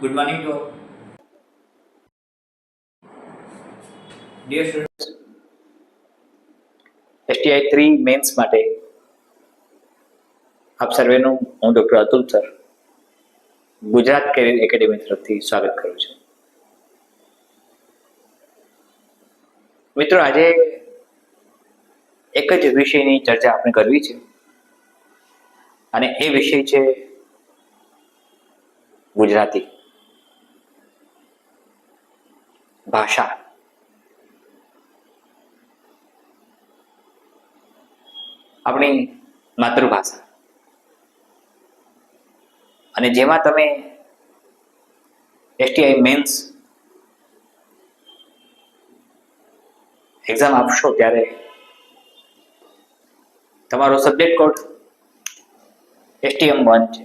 Good morning to all. Dear students, STI 3 mains માટે આપ સર્વેનું હું doctor Atul sir Gujarat career academy તરફથી સ્વાગત કરું છું. મિત્રો, આજે એક જ વિષયની ચર્ચા આપણે કરવી છે અને એ વિષય છે ગુજરાતી ભાષા. આપણી માતૃભાષા, અને જેમાં તમે STI મેન્સ એક્ઝામ આપશો ત્યારે તમારો સબ્જેક્ટ કોડ STM 1 છે.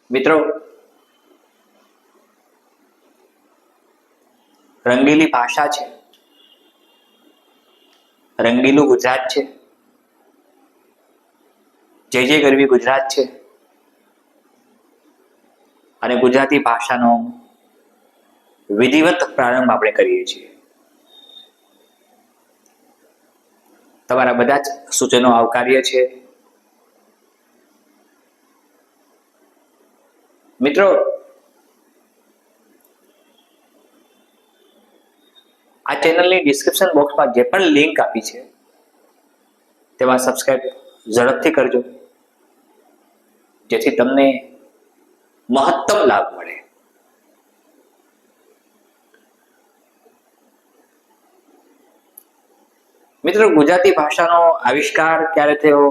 મિત્રો, રંગીલી ભાષા છે, રંગીલું ગુજરાત છે, જય જય ગરવી ગુજરાત છે, અને ગુજરાતી ભાષાનો વિધિવત પ્રારંભ આપણે કરીએ છીએ. તમારા બધા જ સૂચનો આવકાર્ય છે. મિત્રો, આ ચેનલની ડિસ્ક્રિપ્શન બોક્સમાં જે પણ લિંક આપી છે તેમાં સબસ્ક્રાઇબ ઝડપથી કરજો, જેથી તમને મહત્તમ લાભ મળે. મિત્રો, ગુજરાતી ભાષાનો આવિષ્કાર ક્યારે થયો,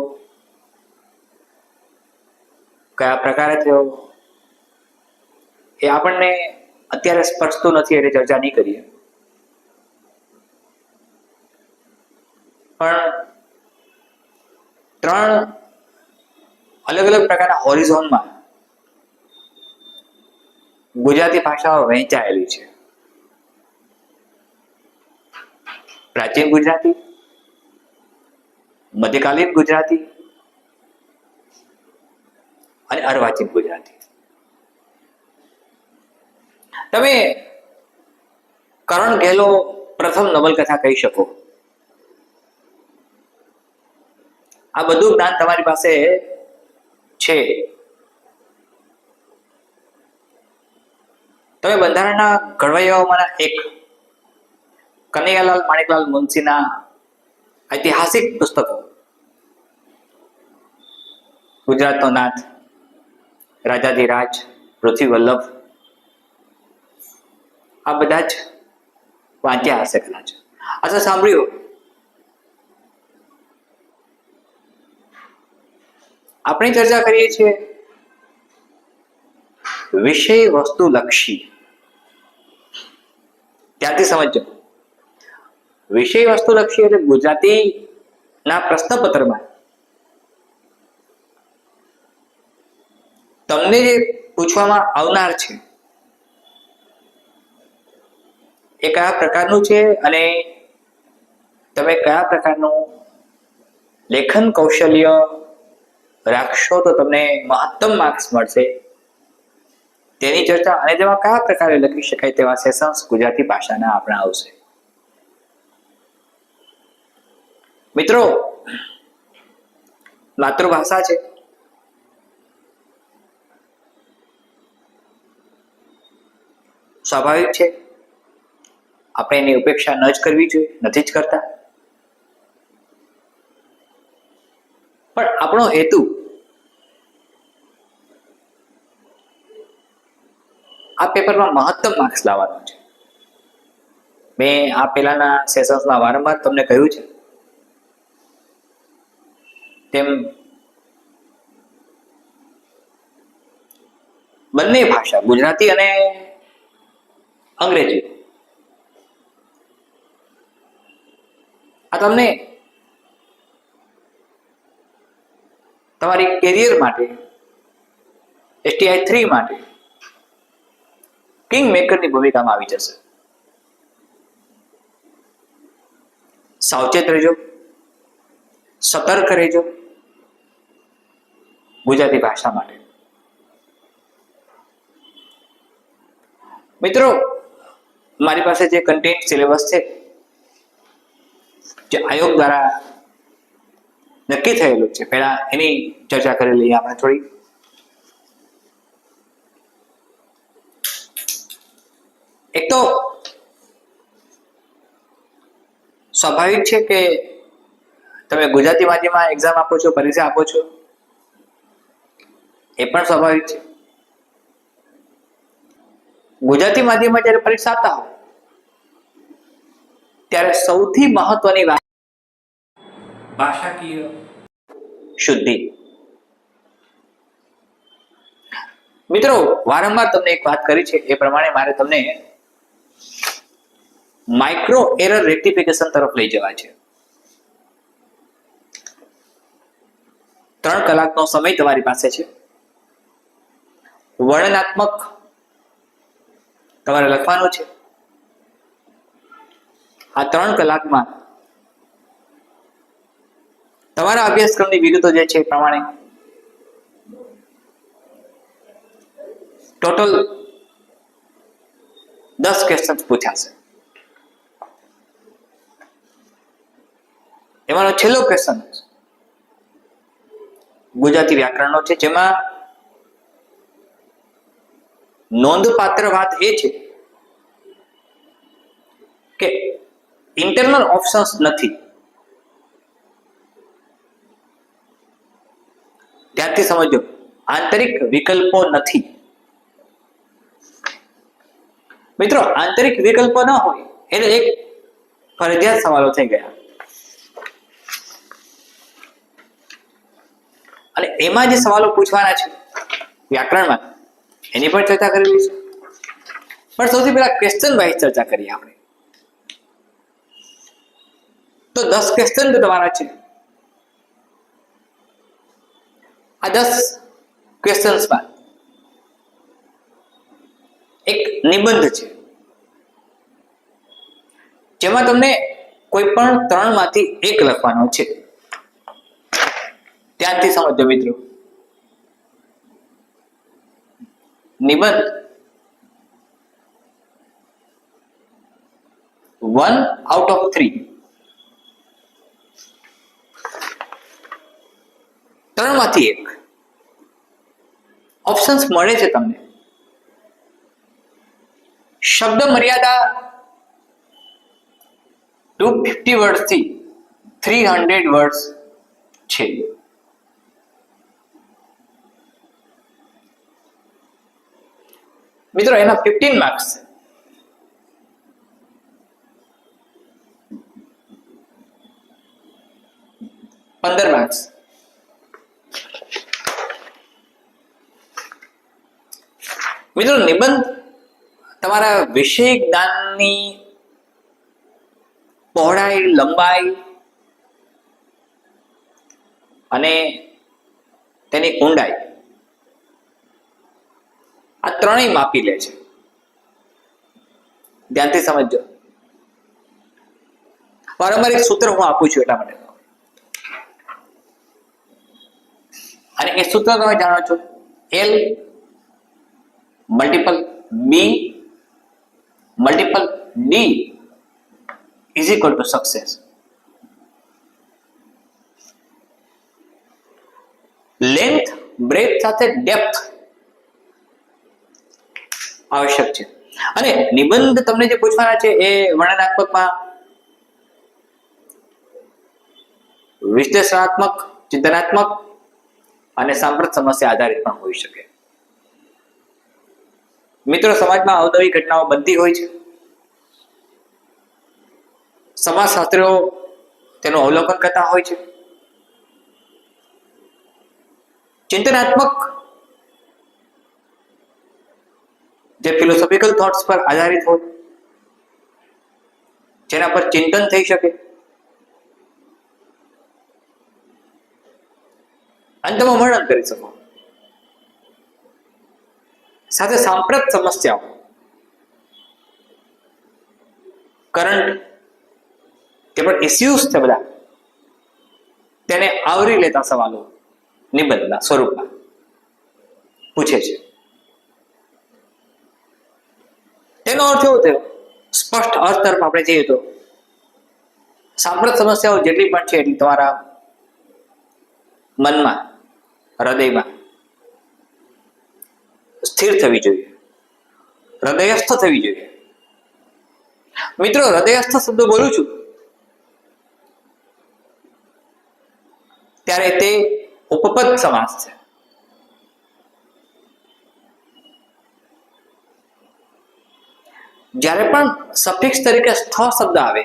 કયા પ્રકારે થયો, એ આપણને અત્યારે સ્પર્શતું નથી એટલે ચર્ચા નહીં કરીએ. પણ ત્રણ અલગ અલગ પ્રકારના હોરિઝોનમાં ગુજરાતી ભાષાઓ વહેંચાયેલી છે: પ્રાચીન ગુજરાતી, મધ્યકાલીન ગુજરાતી અને અર્વાચીન ગુજરાતી. તમે કરણ ઘેલો પ્રથમ નવલકથા કહી શકો. આ બધું જ્ઞાન તમારી પાસે છે. તમે બંધારણના ઘડવૈયાઓમાંના એક કનૈયાલાલ માણેકલાલ મુનશીના ઐતિહાસિક પુસ્તકો ગુજરાતનો નાથ, રાજાધિરાજ, પૃથ્વી વલ્લભ, આ બધા જ વાંચ્યા હશે કદાચ, અથવા સાંભળ્યું. આપણે ચર્ચા કરીએ છીએ વિષય વસ્તુ લક્ષી. ત્યાંથી સમજો, વિષય વસ્તુ લક્ષી એટલે ગુજરાતીના પ્રશ્નપત્રમાં તમને જે પૂછવામાં આવનાર છે એ કયા પ્રકારનું છે અને તમે કયા પ્રકારનું લેખન કૌશલ્ય રાખશો તો તમને મહત્તમ માર્ક્સ મળશે તેની ચર્ચા, અને તેમાં કયા પ્રકારે લખી શકાય તેવા સેશન્સ ગુજરાતી ભાષાના આપણા આવશે. મિત્રો, માતૃભાષા છે, સ્વાભાવિક છે, આપણે એની ઉપેક્ષા ન જ કરવી જોઈએ, નથી જ કરતા. પણ આપણો હેતુ આ પેપરમાં મહત્તમ માર્ક્સ લાવવાનો છે. મેં આ પહેલાના સેશન્સમાં વારંવાર તમને કહ્યું છે તેમ બંને ભાષા, ગુજરાતી અને અંગ્રેજી, આ તમને તમારી કેરિયર માટે, STI 3 માટે કિંગ મેકરની ભૂમિકામાં આવી જશે. સાવચેત રહેજો, સતર્ક રહેજો, ગુજરાતી ભાષા માટે. મિત્રો, મારી પાસે જે કન્ટેન્ટ સિલેબસ છે, જે આયોગ દ્વારા નક્કી થયેલું છે, પહેલા એની ચર્ચા કરી લઈએ આપણે થોડી. એક તો સ્વાભાવિક છે કે તમે ગુજરાતી માધ્યમમાં એક્ઝામ આપો છો, પરીક્ષા આપો છો, એ પણ સ્વાભાવિક છે. ગુજરાતી માધ્યમમાં જ્યારે પરીક્ષા આપતા હો ત્યારે સૌથી મહત્વની વાત ભાષાકીય શુદ્ધિ. મિત્રો, વારંવાર તમને એક વાત કરી છે એ પ્રમાણે મારે તમને માઇક્રો એરર રેક્ટિફિકેશન તરફ લઈ જવા છે. 3 કલાકનો સમય તમારી પાસે છે. વર્ણનાત્મક તમારે લખવાનું છે. આ 3 કલાકમાં તમારા અભ્યાસક્રમની વિગતો જે છે એ પ્રમાણે ટોટલ 10 ક્વેશ્ચન પૂછાશે. એમાંનો છેલ્લો ક્વેશ્ચન ગુજરાતી વ્યાકરણનો છે, જેમાં નોંધપાત્ર વાત એ છે કે ઇન્ટરનલ ઓપ્શન્સ નથી. ત્યારથી સમજો, આંતરિક વિકલ્પો નથી. મિત્રો, આંતરિક વિકલ્પો ન હોય એટલે એક ફરજિયાત સવાલો થઈ ગયા, અને એમાં જે સવાલો પૂછવાના છે વ્યાકરણમાં, એની પણ ચર્ચા કરી લઈશું. પણ સૌથી પહેલા ક્વેશ્ચન વાઇઝ ચર્ચા કરીએ આપણે. તો 10 ક્વેશ્ચન તો તમારા છે. આ 10 ક્વેશ્ચન્સમાં એક નિબંધ છે, જેમાં તમને કોઈ પણ 3 માંથી એક લખવાનો છે. ત્યારથી સમજો મિત્રો, નિબંધ 1 out of 3, 3 માંથી એક ઓપ્શન્સ મળે છે તમને. શબ્દ મર્યાદા 250 વર્ડ્સ થી 300 વર્ડ્સ છે. મિત્રો, એના 15 માર્ક્સ છે. $15. મિત્રો, નિબંધ તમારા વિષય જ્ઞાનની પહોળાઈ, લંબાઈ અને તેની ઊંડાઈ આ ત્રણેય માપી લે છે. ધ્યાનથી સમજજો. વારંવાર એક સૂત્ર હું આપું છું એટલા માટે, અને એ સૂત્ર તમે જાણો છો, L multiple B multiple D is equal to success. Length, breadth સાથે ડેપ્થ આવશ્યક છે. અને નિબંધ તમને જે પૂછવાના છે એ વર્ણનાત્મકમાં વિશ્લેષણાત્મક, ચિંતનાત્મક અને સાંપ્રત સમસ્યા આધારિત પણ હોઈ શકે. મિત્રો, સમાજમાં અવનવી ઘટનાઓ બનતી હોય છે. સમાજશાસ્ત્રીઓ તેનું અવલોકન કરતા હોય છે. ચિંતનાત્મક, જે ફિલોસોફિકલ થોટ્સ પર આધારિત હોય, જેના પર ચિંતન થઈ શકે, અંતમાં વર્ણન કરી શકો. સાથે સાંપ્રત સમસ્યાઓ, કરંટ જે પણ ઇસ્યુઝ છે બધા, તેને આવરી લેતા સવાલો નિબંધના સ્વરૂપમાં પૂછે છે. તેનો અર્થ એવો થયો, સ્પષ્ટ અર્થ તરફ આપણે જઈએ તો સાંપ્રત સમસ્યાઓ જેટલી પણ છે એટલી તમારા મનમાં, હૃદયમાં સ્થિર થવી જોઈએ, હૃદયસ્થ થવી જોઈએ. મિત્રો, હૃદયસ્થ શબ્દ બોલું છું ત્યારે તે ઉપપદ સમાસ છે. જ્યારે પણ સફિક્સ તરીકે સ્થ શબ્દ આવે,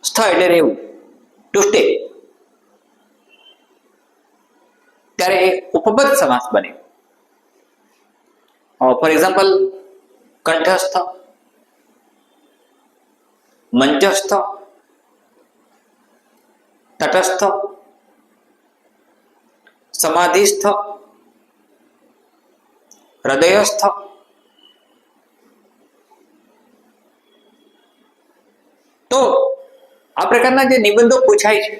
સ્થ એટલે રહેવું, ટુ સ્ટે, ત્યારે એ ઉપપદ સમાસ બને. ફોર એક્ઝામ્પલ, કંઠસ્થ, મંચસ્થ, તટસ્થ, સમાધિસ્થ, હૃદયસ્થ. તો આ પ્રકારના જે નિબંધો પૂછાય છે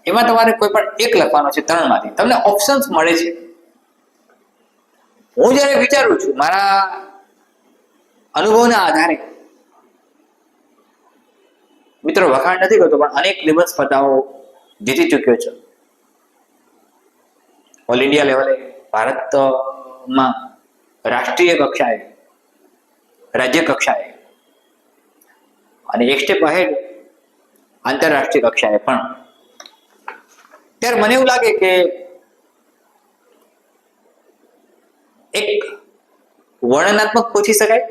એમાં તમારે કોઈ પણ એક લખવાનો છે, ત્રણમાંથી તમને ઓપ્શન્સ મળે છે. હું જ્યારે વિચારું છું મારા અનુભવના આધારે, મિત્રો વખાણ નથી કરતો પણ અનેક નિબંધ સ્પર્ધાઓ જીતી ચૂક્યો છે. ઓલ ઇન્ડિયા લેવલે, ભારતમાં રાષ્ટ્રીય કક્ષાએ, રાજ્ય કક્ષાએ અને એક સ્ટેપ અહેડ આંતરરાષ્ટ્રીય કક્ષાએ પણ. ત્યારે મને એવું લાગે કે એક વર્ણનાત્મક પૂછી શકાય,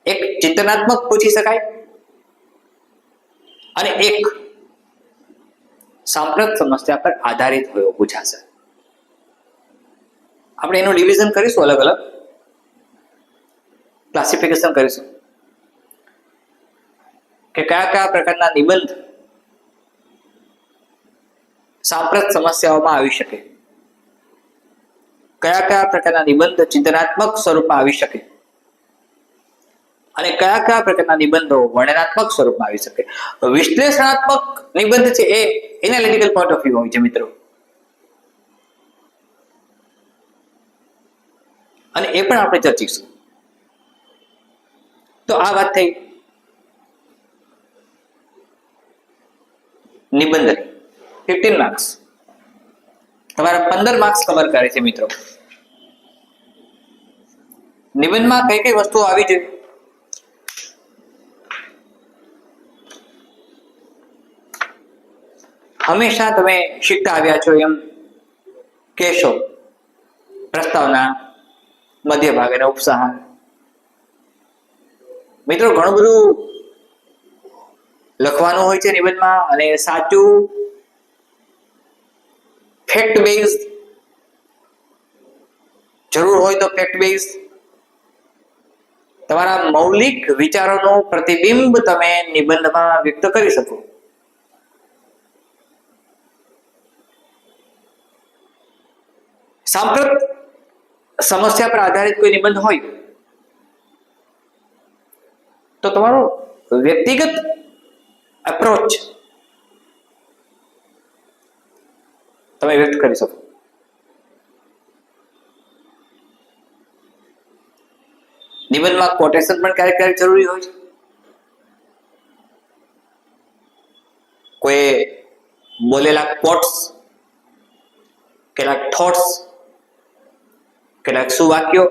એક ચિંતનાત્મક પૂછી શકાય અને એક સાંપ્રત સમસ્યા પર આધારિત હોય પૂછાશે. આપણે એનું ડિવિઝન કરીશું, અલગ અલગ ક્લાસિફિકેશન કરીશું કે કયા કયા પ્રકારના નિબંધ સાંપ્રત સમસ્યાઓમાં આવી શકે, કયા કયા પ્રકારના નિબંધ ચિંતનાત્મક સ્વરૂપમાં આવી શકે અને કયા કયા પ્રકારના નિબંધો વર્ણનાત્મક સ્વરૂપમાં આવી શકે. વિશ્લેષણાત્મક નિબંધ છે એ એનાલિટિકલ પોઈન્ટ ઓફ વ્યૂ હોય છે મિત્રો, અને એ પણ આપણે ચર્ચીશું. તો આ વાત થઈ નિબંધ. 15 માર્ક્સ, તમારા 15 માર્ક્સ કવર કરે છે મિત્રો. નિબંધમાં કઈ કઈ વસ્તુઓ આવી જોઈએ? હંમેશા તમે શીખતા આવ્યા છો એમ કહેશો, પ્રસ્તાવના, મધ્ય ભાગ અને ઉપસંહાર. મિત્રો ઘણું બધું લખવાનું હોય છે નિબંધમાં, અને સાચું ફેક્ટ બેઝ જરૂર હોય તો ફેક્ટ બેઝ તમારા મૌલિક વિચારોનું પ્રતિબિંબ તમે નિબંધમાં વ્યક્ત કરી શકો. સાંપ્રત સમસ્યા પર આધારિત કોઈ નિબંધ હોય તો તમારો વ્યક્તિગત અપ્રોચ તમે વ્યક્ત કરી શકો. નિબંધમાં કોટેશન પણ ક્યારેક ક્યારેક જરૂરી હોય છે. કોઈ બોલેલા કોટ્સ, કેટલાક થોટ્સ, કેટલાક સુવાક્યો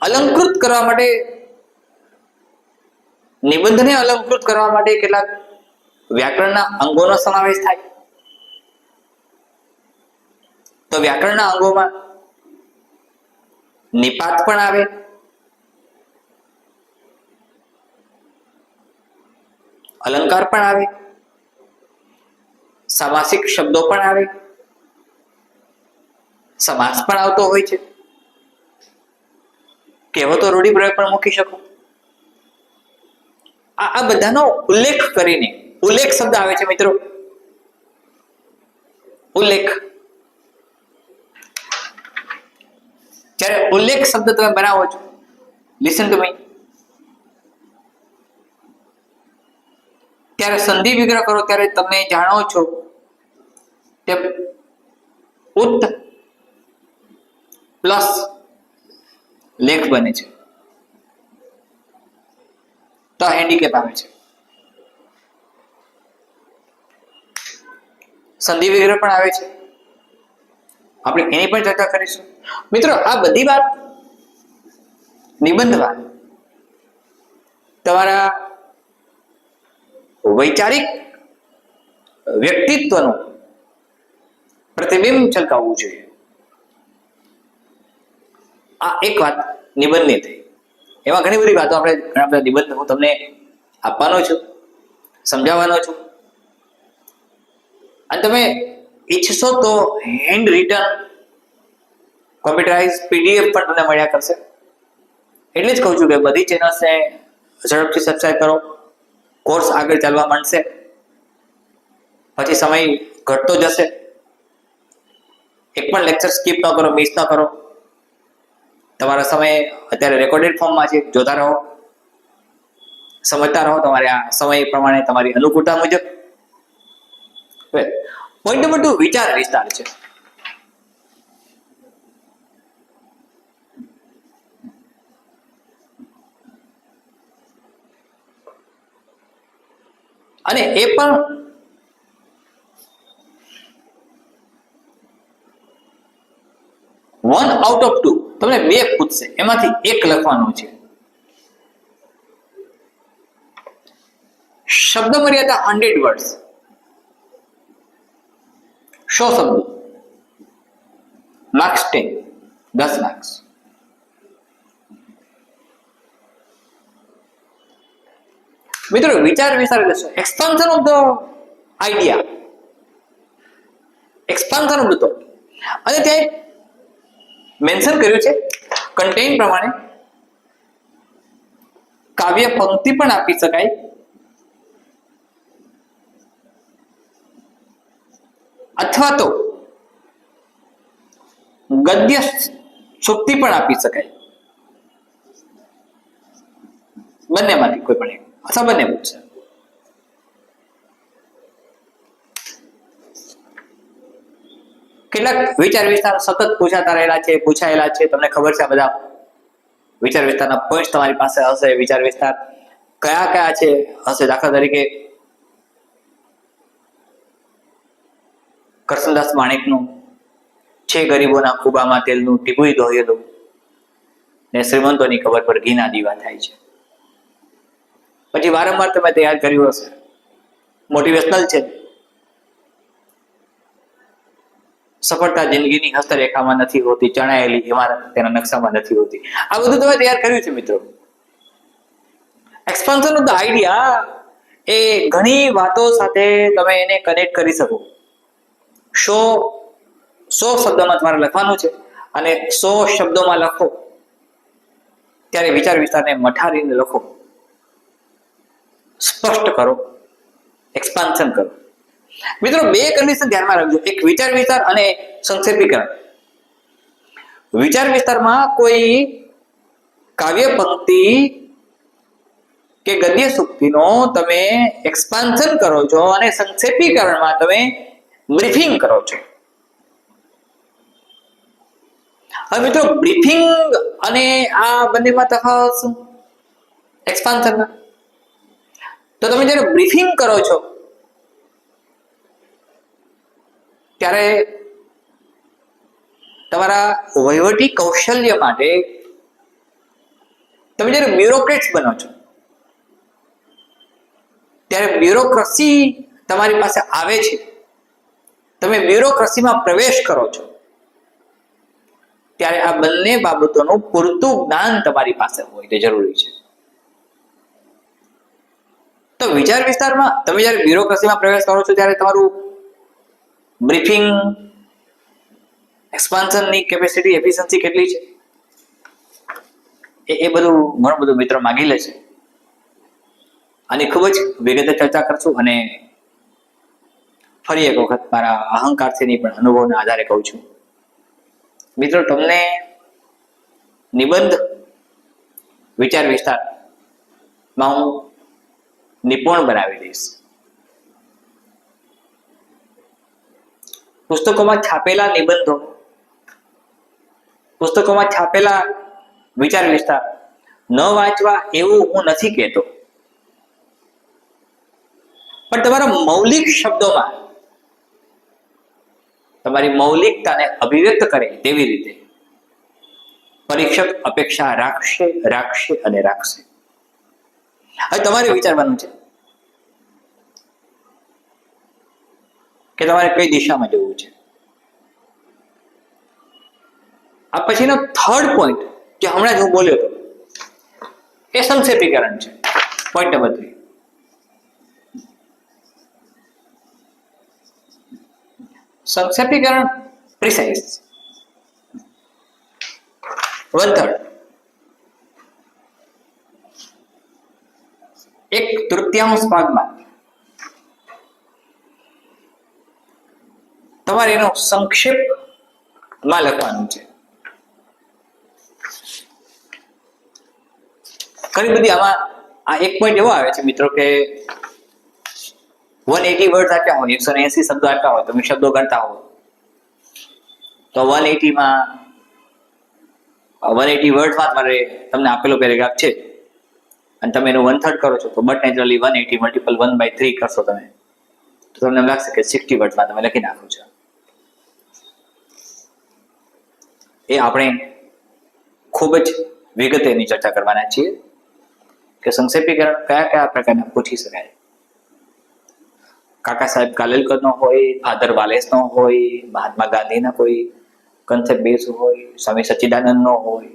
અલંકૃત કરવા માટે, નિબંધને અલંકૃત કરવા માટે કેટલાક વ્યાકરણના અંગોનો સમાવેશ થાય. તો વ્યાકરણના અંગોમાં નિપાત પણ આવે, અલંકાર પણ આવે, સામાસિક શબ્દો પણ આવે, સમાસ પણ આવતો હોય છે, કહેવતો રૂઢિપ્રયોગ પણ મૂકી શકો. આ બધાનો ઉલ્લેખ કરીને, ઉલ્લેખ શબ્દ આવે છે મિત્રો, ઉલ્લેખ. જ્યારે ઉલ્લેખ શબ્દ તમે બનાવો છો, લિસન ટુ મી, ત્યારે સંધિ વિગ્રહ કરો ત્યારે તમે જાણો છો કે ઉત પ્લસ લેખ બને છે, તો હેન્ડીકેપ આવે છે. સંધિ વિગ્રહ પણ આવે છે, આપણે એની પણ ચર્ચા કરીશું. મિત્રો, આ બધી વાત નિબંધમાં તમારા વૈચારિક વ્યક્તિત્વનું પ્રતિબિંબ છલકાવવું જોઈએ. આ એક વાત નિબંધની થઈ. એમાં ઘણી બધી વાતો આપણે ઘણા બધા નિબંધ હું તમને આપવાનો છું, સમજાવવાનો છું, અને તમે ઈચ્છશો તો હેન્ડ રિટન કોમ્પ્યુટરાઇઝ પીડીએફ પણ તમને મળ્યા કરશે. એટલે જ કહું છું કે બધી ચેનલ્સને ઝડપથી સબસ્ક્રાઇબ કરો. કોર્સ આગળ ચાલવા માંડશે, પછી સમય ઘટતો જશે. એક પણ લેક્ચર સ્કીપ ન કરો, મિસ ન કરો. તમારા સમય અત્યારે રેકોર્ડેડ ફોર્મમાં છે, જોતા રહો, સમજતા રહો તમારે આ સમય પ્રમાણે તમારી અનુકૂળતા મુજબ. પોઈન્ટ નંબર 2 વિચાર વિસ્તાર છે. અને એ પણ વન આઉટ ઓફ 2 તમને 2 પૂછશે, એમાંથી એક લખવાનું છે. શબ્દ મર્યાદા 100 વર્ડ્સ, 100 શબ્દો, માર્ક્સ 10 માર્ક્સ. મિત્રો, વિચાર વિસ્તાર એટલે expansion of the idea, expansion of the thought. અને ત્યાં મેન્શન કર્યું છે કન્ટેન્ટ પ્રમાણે કાવ્ય પંક્તિ પણ આપી શકાય, અથવા તો ગદ્ય સૂક્તિ પણ આપી શકાય. બંનેમાંથી કોઈ પણ એક અથવા બંને પૂછશે. કેટલાક વિચાર વિસ્તાર સતત પૂછાતા રહેલા છે, પૂછાયેલા છે. તમને ખબર છે આ બધા વિચાર વિસ્તારના પોઈન્ટ તમારી પાસે હશે. વિચાર વિસ્તાર કયા કયા છે હશે? દાખલા તરીકે કરસનદાસ માણેકનું છે ગરીબોના ખુબામાં તેલનું ટીપું ધોયેલું ને શ્રીમંતોની કબર પર ઘીના દીવા થાય છે. પછી વારંવાર તમે તૈયાર કર્યું હશે, મોટિવેશનલ છે. સફળતા જિંદગીની હસ્તરેખામાં નથી હોતી, ચણાયેલી ઇમારત તેના નકશામાં નથી હોતી. આ બધું તમે તૈયાર કર્યું છે મિત્રો. એક્સપાન્શન ઓફ ધ આઈડિયા એ ઘણી વાતો સાથે તમે એને કનેક્ટ કરી શકો. 100 શબ્દોમાં તમારે લખવાનું છે, અને 100 શબ્દોમાં લખો ત્યારે વિચાર વિસ્તારને મઠારીને લખો, સ્પષ્ટ કરો, એક્સપાન્શન કરો. મિત્રો, 2 કન્ડિશન ધ્યાનમાં રાખજો. એક વિચાર વિસ્તાર અને સંક્ષેપીકરણ. વિચાર વિસ્તારમાં કોઈ કાવ્ય પંક્તિ કે ગદ્ય સૂક્તિનો તમે એક્સપાન્શન કરો છો, અને સંક્ષેપીકરણમાં તમે બ્રીફિંગ કરો છો. હવે મિત્રો, બ્રીફિંગ અને આ બંનેમાં તફાવત શું? એક્સપાન્શનમાં તો તમે જ્યારે બ્રીફિંગ કરો છો ત્યારે તમારા વહીવટી કૌશલ્ય માટે તમે જ્યારે બ્યુરોક્રેટ્સ બનો છો, ત્યારે બ્યુરોક્રસી તમારી પાસે આવે છે, તમે બ્યુરોક્રસીમાં પ્રવેશ કરો છો, ત્યારે આ બંને બાબતોનું પૂરતું જ્ઞાન તમારી પાસે હોય તે જરૂરી છે. તો વિચાર વિસ્તારમાં તમે જ્યારે બ્યુરોક્રસીમાં પ્રવેશ કરો છો ત્યારે તમારું બ્રીફિંગ, એક્સપાન્શનની કેપેસિટી, એફિશિયન્સી કેટલી છે એ બધું ઘણું બધું મિત્રો માગી લે છે. આની ખૂબ જ વિગતે ચર્ચા કરશું, અને ફરી એક વખત મારા અહંકારથી પણ અનુભવના આધારે કહું છું મિત્રો, તમને નિબંધ વિચાર વિસ્તારમાં હું નિપુણ બનાવી દઈશ. પુસ્તકોમાં છાપેલા નિબંધો, પુસ્તકોમાં છાપેલા વિચાર વિસ્તાર ન વાંચવા એવું હું નથી કહેતો, પણ તમારા મૌલિક શબ્દોમાં તમારી મૌલિકતાને અભિવ્યક્ત કરે તેવી રીતે પરીક્ષક અપેક્ષા રાખશે રાખશે અને રાખશે. હવે તમારે વિચારવાનું છે કે તમારે કઈ દિશામાં જવું છે. આ પછીનો થર્ડ પોઈન્ટ જે હમણાં જ હું બોલ્યો હતો એ સંક્ષેપીકરણ છે. Point number 3. સંક્ષેપીકરણ પ્રિસાઇઝ 1/3 1/3 ભાગમાં તમારે એનો સંક્ષેપમાં લખવાનું છે. ઘણી બધી આમાં આ એક પોઈન્ટ એવો આવે છે મિત્રો કે 180 વર્ડ આપ્યા હોય, 180 શબ્દો આપ્યા હોય, તમે શબ્દો ગણતા હો તો 180 વર્ડમાં તમારે તમને આપેલો પેરેગ્રાફ છે અને તમે એનું 1/3 કરો છો તો બટ નેચરલી 180 મલ્ટીપલ 1/3 કરશો તમે તો તમને એમ લાગશે કે 60 વર્ડમાં તમે લખી નાખો છો. એ આપણે ખૂબ જ વિગતે એની ચર્ચા કરવાના છીએ કે સંક્ષેપીકરણ કયા કયા પ્રકારના પૂછી શકાય. કાકા સાહેબ કાલેલકરનો હોય, ફાધર વાલેસનો હોય, મહાત્મા ગાંધીના કોઈ કન્સેપ્ટ બેઝ હોય, સ્વામી સચ્ચિદાનંદનો હોય.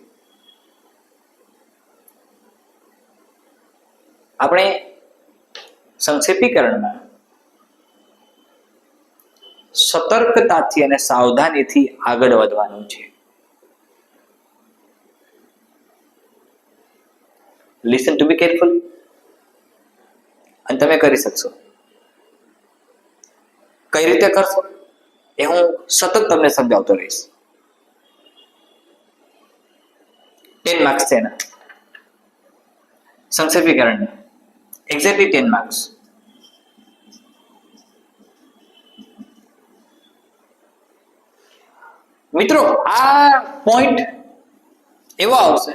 આપણે સંક્ષેપીકરણમાં સતર્કતાથી અને સાવધાનીથી આગળ વધવાનું છે. લિસન ટુ બી કેરફુલ અને તમે કરી શકશો. કઈ રીતે કરશો એ હું સતત તમને સમજાવતો રહીશ. 10 માર્ક્સ છે એના સંક્ષેપીકરણ, એક્ઝેક્ટલી 10 માર્ક્સ. મિત્રો આ પોઈન્ટ એવો આવશે,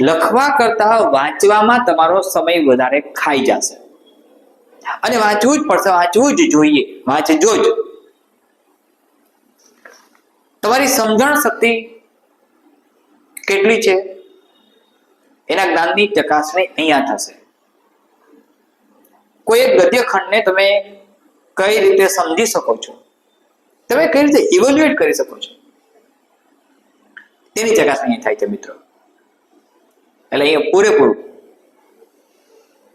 લખવા કરતા વાંચવામાં તમારો સમય વધારે ખાઈ જશે અને વાંચવું જ પડશે, વાંચવું જ જોઈએ, વાંચજો જ. તમારી સમજણ શક્તિ કેટલી છે એના જ્ઞાનની ચકાસણી અહીંયા થશે. કોઈ એક ગદ્ય ખંડને તમે કઈ રીતે સમજી શકો છો, તમે કઈ રીતે ઇવેલ્યુએટ કરી શકો છો તેની ચકાસણી થાય છે મિત્રો. એટલે અહીંયા પૂરેપૂરું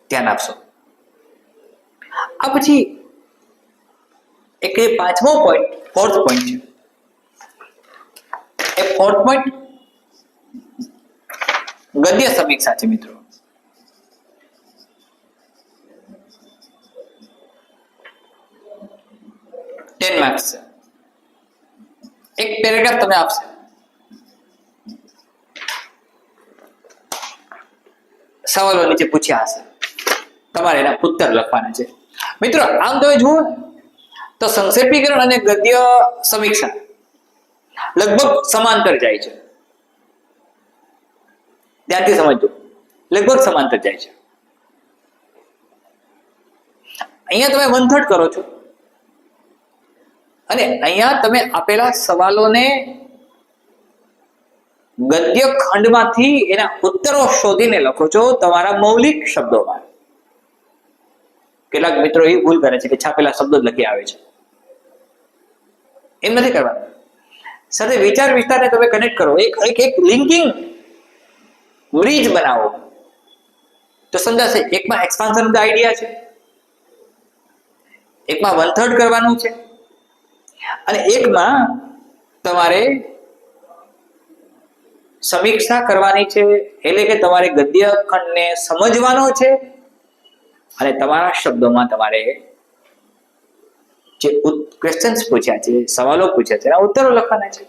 ધ્યાન આપશો. આ પછી એક 5મો પોઈન્ટ, 4th પોઈન્ટ છે. એ 4th પોઈન્ટ ગદ્ય સમીક્ષા છે મિત્રો. માર્ક્સ છે. એક પેરેગ્રાફ તમને આપશે, સવાલો નીચે પૂછ્યા હશે, તમારે એના ઉત્તર લખવાના છે. મિત્રો આમ તમે જુઓ તો સંક્ષેપીકરણ અને ગદ્ય સમીક્ષા લગભગ સમાંતર જાય છે. ધ્યાનથી સમજજો, લગભગ સમાંતર જાય છે. અહીંયા તમે 1/3 કરો છો અને અહીંયા તમે આપેલા સવાલોને ગદ્ય ખંડમાંથી એના ઉત્તરો શોધીને લખો છો તમારા મૌલિક શબ્દોમાં. કેટલાક મિત્રો એ ભૂલ કરે છે કે છાપેલા શબ્દો જ લખી આવે છે. એમ નથી કરવાનું. સાથે વિચાર વિસ્તારને તમે કનેક્ટ કરો, એક લિંકિંગ બ્રિજ બનાવો તો સમજાશે. એકમાં એક્સપાન્શન ઓફ ધ આઈડિયા છે, એકમાં 1/3 કરવાનું છે અને એકમાં તમારે સમીક્ષા કરવાની છે. એટલે કે તમારે ગદ્ય ખંડને સમજવાનો છે અને તમારા શબ્દોમાં તમારે જે ક્વેશ્ચન્સ પૂછ્યા છે, સવાલો પૂછ્યા છે, એના ઉત્તરો લખવાના છે.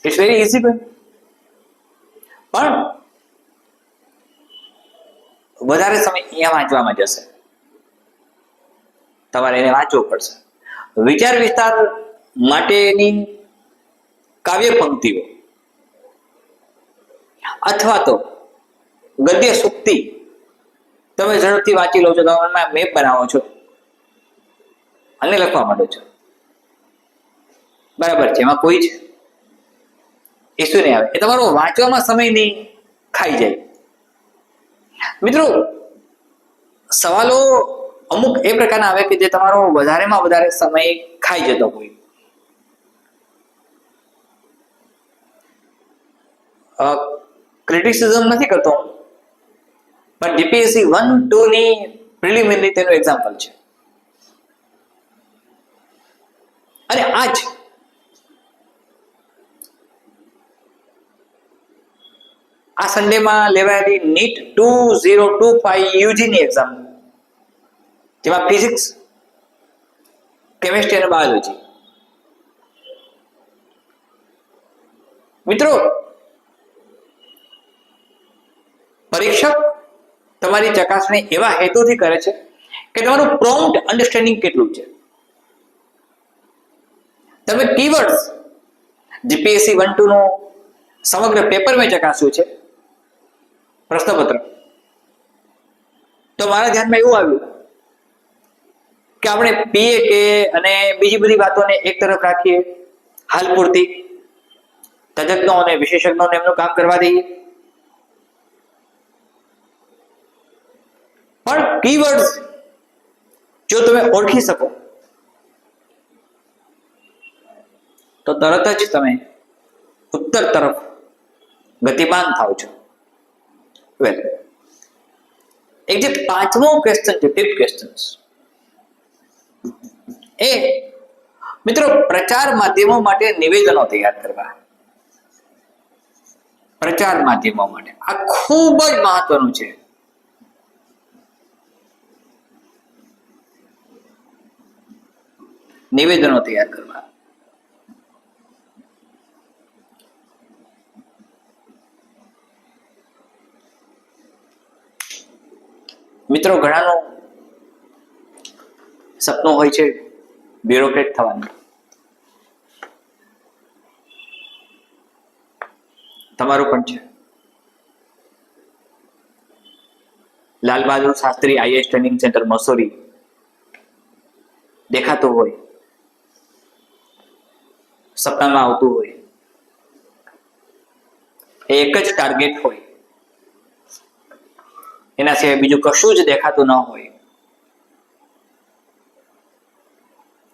It's very easy. પણ વધારે સમય અહીંયા વાંચવામાં જશે, તમારે એને વાંચવું પડશે. વિચાર વિસ્તાર માટેની કાવ્ય પંક્તિઓ અથવા તો ગદ્ય સૂક્તિ તમે ઝડપથી વાંચી લો છો, તમે મેપ બનાવો છો અને લખવા માંડો છો, બરાબર છે, એમાં કોઈ જ ઇસ્યુ નહીં આવે. એ તમારો વાંચવામાં સમય નહીં ખાઈ જાય. મિત્રો, સવાલો અમુક એ પ્રકારના આવે કે જે તમારો વધારેમાં વધારે સમય ખાઈ જતો હોય. ક્રિટિસિઝમ નથી કરતો, પણ જીપીએસસી 1-2 ની પ્રિલિમિનરી તેનું એક્ઝામ્પલ છે. અને આજ આ સન્ડેમાં લેવાયેલી નીટ 2025 યુજીની એક્ઝામ, જેમાં ફિઝિક્સ, કેમિસ્ટ્રી અને બાયોલોજી. મિત્રો, પરીક્ષક તમારી ચકાસણી એવા હેતુથી કરે છે કે તમારું પ્રોમ્પ્ટ અન્ડરસ્ટેન્ડિંગ કેટલું છે. તમે કીવર્ડ્સ જીપીએસસી 1-2 નું સમગ્ર પેપર મેં ચકાસ્યું છે, પ્રશ્નપત્ર, તો મારા ધ્યાનમાં એવું આવ્યું કે આપણે પીએ કે અને બીજી બધી વાતોને એક તરફ રાખીએ, હાલ પૂરતી તજજ્ઞો અને વિશેષજ્ઞોને એમનું કામ કરવા દઈએ, પણ કીવર્ડ્સ જો તમે ઓળખી શકો તો તરત જ તમે ઉત્તર તરફ ગતિમાન થાવ છો. વેલ, એક જે 5મો ક્વેશ્ચન છે, 5th ક્વેશ્ચન, એ મિત્રો પ્રચાર માધ્યમો માટે નિવેદનો તૈયાર કરવા. પ્રચાર માધ્યમો માટે આ ખૂબ જ મહત્વનું છે. નિવેદનો તૈયાર કરવા. મિત્રો, ઘણાનું સપનું હોય છે બ્યુરોક્રેટ થવાનું. તમારું પણ છે. Lal Bahadur Shastri IAS training centre Mussoorie દેખાતું હોય, સપનામાં આવતું હોય, એક જ ટાર્ગેટ હોય, એના સિવાય બીજું કશું જ દેખાતું ન હોય,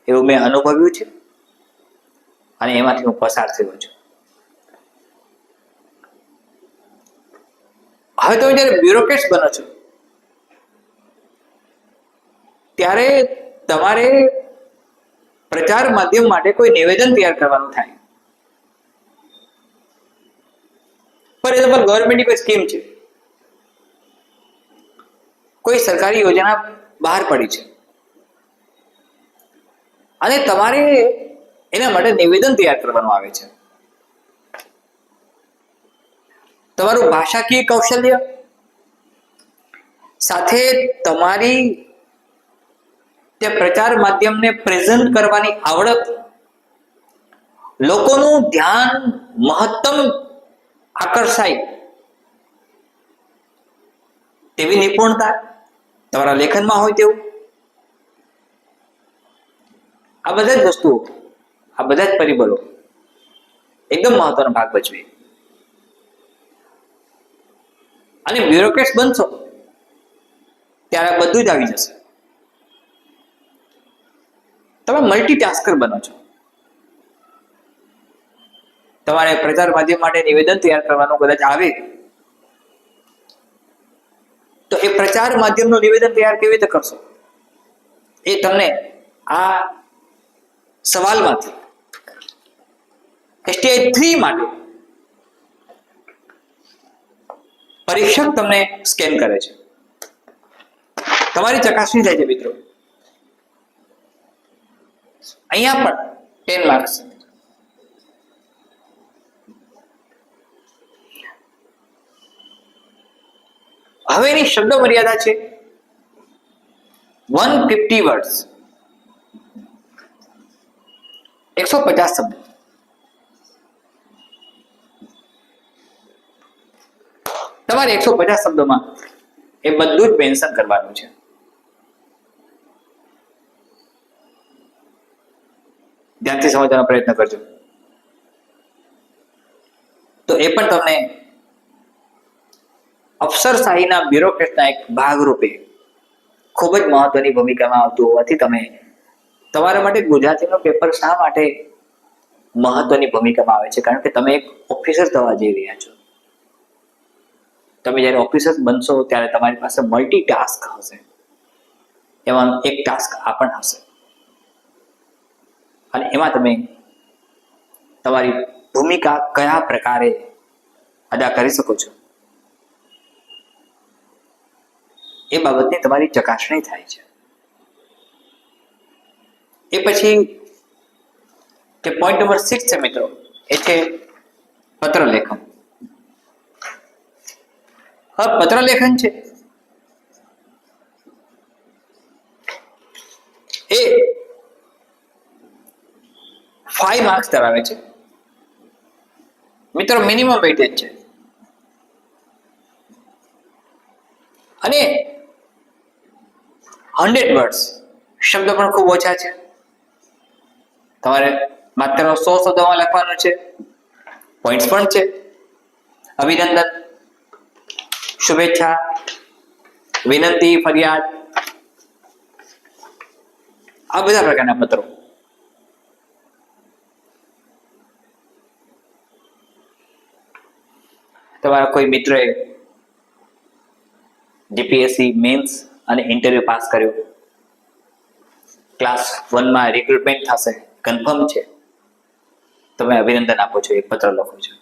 એવું મેં અનુભવ્યું છે અને એમાંથી હું પસાર થયો છું. હવે તમે જયારે બ્યુરોક્રેટ્સ બનો છો ત્યારે તમારે પ્રચાર માધ્યમ માટે કોઈ નિવેદન તૈયાર કરવાનું થાય, પણ એ તમારે ગવર્મેન્ટની કોઈ સ્કીમ છે, કોઈ સરકારી યોજના બહાર પડી છે અને તમારે એના માટે નિવેદન તૈયાર કરવાનું આવે છે. તમારું ભાષાકીય કૌશલ્ય સાથે તમારી તે પ્રચાર માધ્યમને પ્રેઝન્ટ કરવાની આવડત, લોકોનું ધ્યાન મહત્તમ આકર્ષાય તેવી નિપુણતા તમારા લેખનમાં હોય તેવું, આ બધા જ વસ્તુઓ, આ બધા જ પરિબળો એકદમ મહત્વનો ભાગ ભજવે. અને બ્યુરોક્રેટ્સ બનશો ત્યારે આ બધું જ આવી જશે. તમે મલ્ટીટાસ્કર બનો છો. તમારે પ્રચાર માધ્યમ માટે નિવેદન તૈયાર કરવાનું કદાચ આવે તો એ પ્રચાર માધ્યમનું નિવેદન તૈયાર કેવી રીતે કરશો એ તમને આ સવાલમાંથી સ્ટેજ 3 માટે પરીક્ષક તમને સ્કેન કરે છે, તમારી ચકાસણી થાય છે. મિત્રો, અહીંયા પણ 10 માર્ક્સ. હવે એની શબ્દ મર્યાદા છે 150 વર્ડ્સ. 150 શબ્દો. તમારે 150 શબ્દોમાં એ બધું જ મેન્શન કરવાનું છે. ધ્યાનથી સમજવાનો પ્રયત્ન કરજો. તો એ પણ તમને અફસરશાહીના બ્યુરોક્રેટના એક ભાગરૂપે ખૂબ જ મહત્વની ભૂમિકામાં આવતું હોવાથી તમે તમારા માટે ગુજરાતીનું પેપર શા માટે મહત્વની ભૂમિકામાં આવે છે? કારણ કે તમે એક ઓફિસર થવા જઈ રહ્યા છો. તમે જ્યારે ઓફિસર બનશો ત્યારે તમારી પાસે મલ્ટીટાસ્ક હશે. એમાં એક ટાસ્ક આ પણ હશે અને એમાં તમે તમારી ભૂમિકા કયા પ્રકારે અદા કરી શકો છો એ બાબતની તમારી ચકાસણી થાય છે. એ પછી જે પોઈન્ટ નંબર 6 છે મિત્રો, એ છે પત્ર લેખન. હવે પત્ર લેખન છે એ 5 માર્ક્સ ધરાવે છે મિત્રો, મિનિમમ વેઇટેજ છે અને 100 વર્ડ્સ શબ્દ પણ ખૂબ ઓછા છે. તમારે માત્ર 100 શબ્દોમાં લખવાનું છે. પોઈન્ટ્સ પણ છે. અભિનંદન, શુભેચ્છા, વિનંતી, ફરિયાદ, આ બધા પ્રકારના પત્રો. તમારા કોઈ મિત્રએ જીપીએસસી મેન્સ અને ઇન્ટરવ્યુ પાસ કર્યો, ક્લાસ 1 માં રિક્રુટમેન્ટ થશે, કન્ફર્મ છે, તમે અભિનંદન આપો છો, એક પત્ર લખો છો,